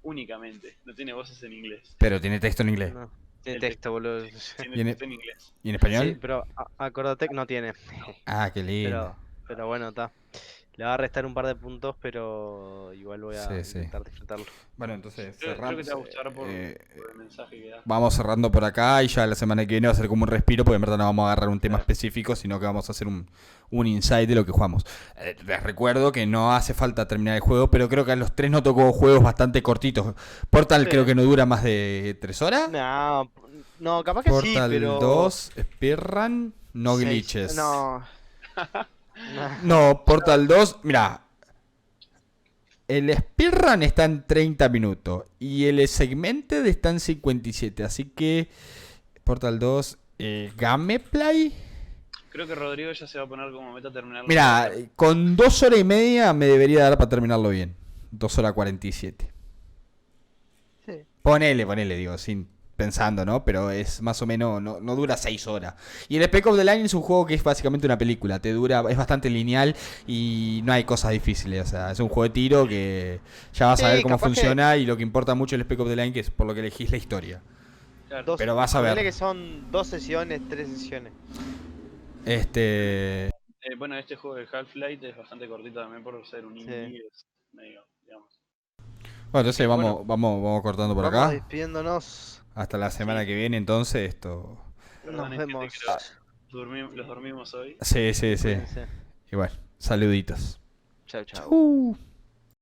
únicamente. No tiene voces en inglés. Pero tiene texto en inglés. No, tiene El texto, boludo. Tiene Viene- texto en inglés. ¿Y en Sí, español? pero acordate que no tiene. Ah, qué lindo. Pero bueno, está. Le va a restar un par de puntos, pero igual voy a Sí. intentar disfrutarlo. Bueno, entonces Creo cerramos. que te va a gustar por el mensaje que da. Vamos cerrando por acá y ya la semana que viene va a ser como un respiro, porque en verdad no vamos a agarrar un tema específico, sino que vamos a hacer un insight de lo que jugamos. Les recuerdo que no hace falta terminar el juego, pero creo que a los tres nos tocó juegos bastante cortitos. Portal Sí. creo que no dura más de 3 horas. No, capaz que sí, Portal pero... 2, Speedrun, no Seis- glitches. No. No, Portal 2, mira. El speedrun está en 30 minutos y el segmented está en 57, así que Portal 2, gameplay. Creo que Rodrigo ya se va a poner como meta terminarlo. Mira, con 2 horas y media me debería dar para terminarlo bien. 2 horas 47. Sí. Ponele, digo, sin pensando, ¿no? Pero es más o menos, no dura 6 horas. Y el Spec of the Line es un juego que es básicamente una película. Es bastante lineal y no hay cosas difíciles. O sea, es un juego de tiro que ya vas a Sí, ver cómo capaz que- funciona y lo que importa mucho el Spec of the Line, que es por lo que elegís la historia. Claro. Pero vas a ver. Ponele que son 2 sesiones, 3 sesiones. Bueno, este juego de Half-Life es bastante cortito también por ser un indie. Sí. Es medio, digamos. Bueno, entonces vamos cortando por Vamos acá. despidiéndonos. Hasta la semana que viene, entonces, esto. Perdón, Nos gente, vemos. que los dormimos hoy. Sí, sí, sí. Cuídense. Igual, saluditos. Chau, chau. Chau.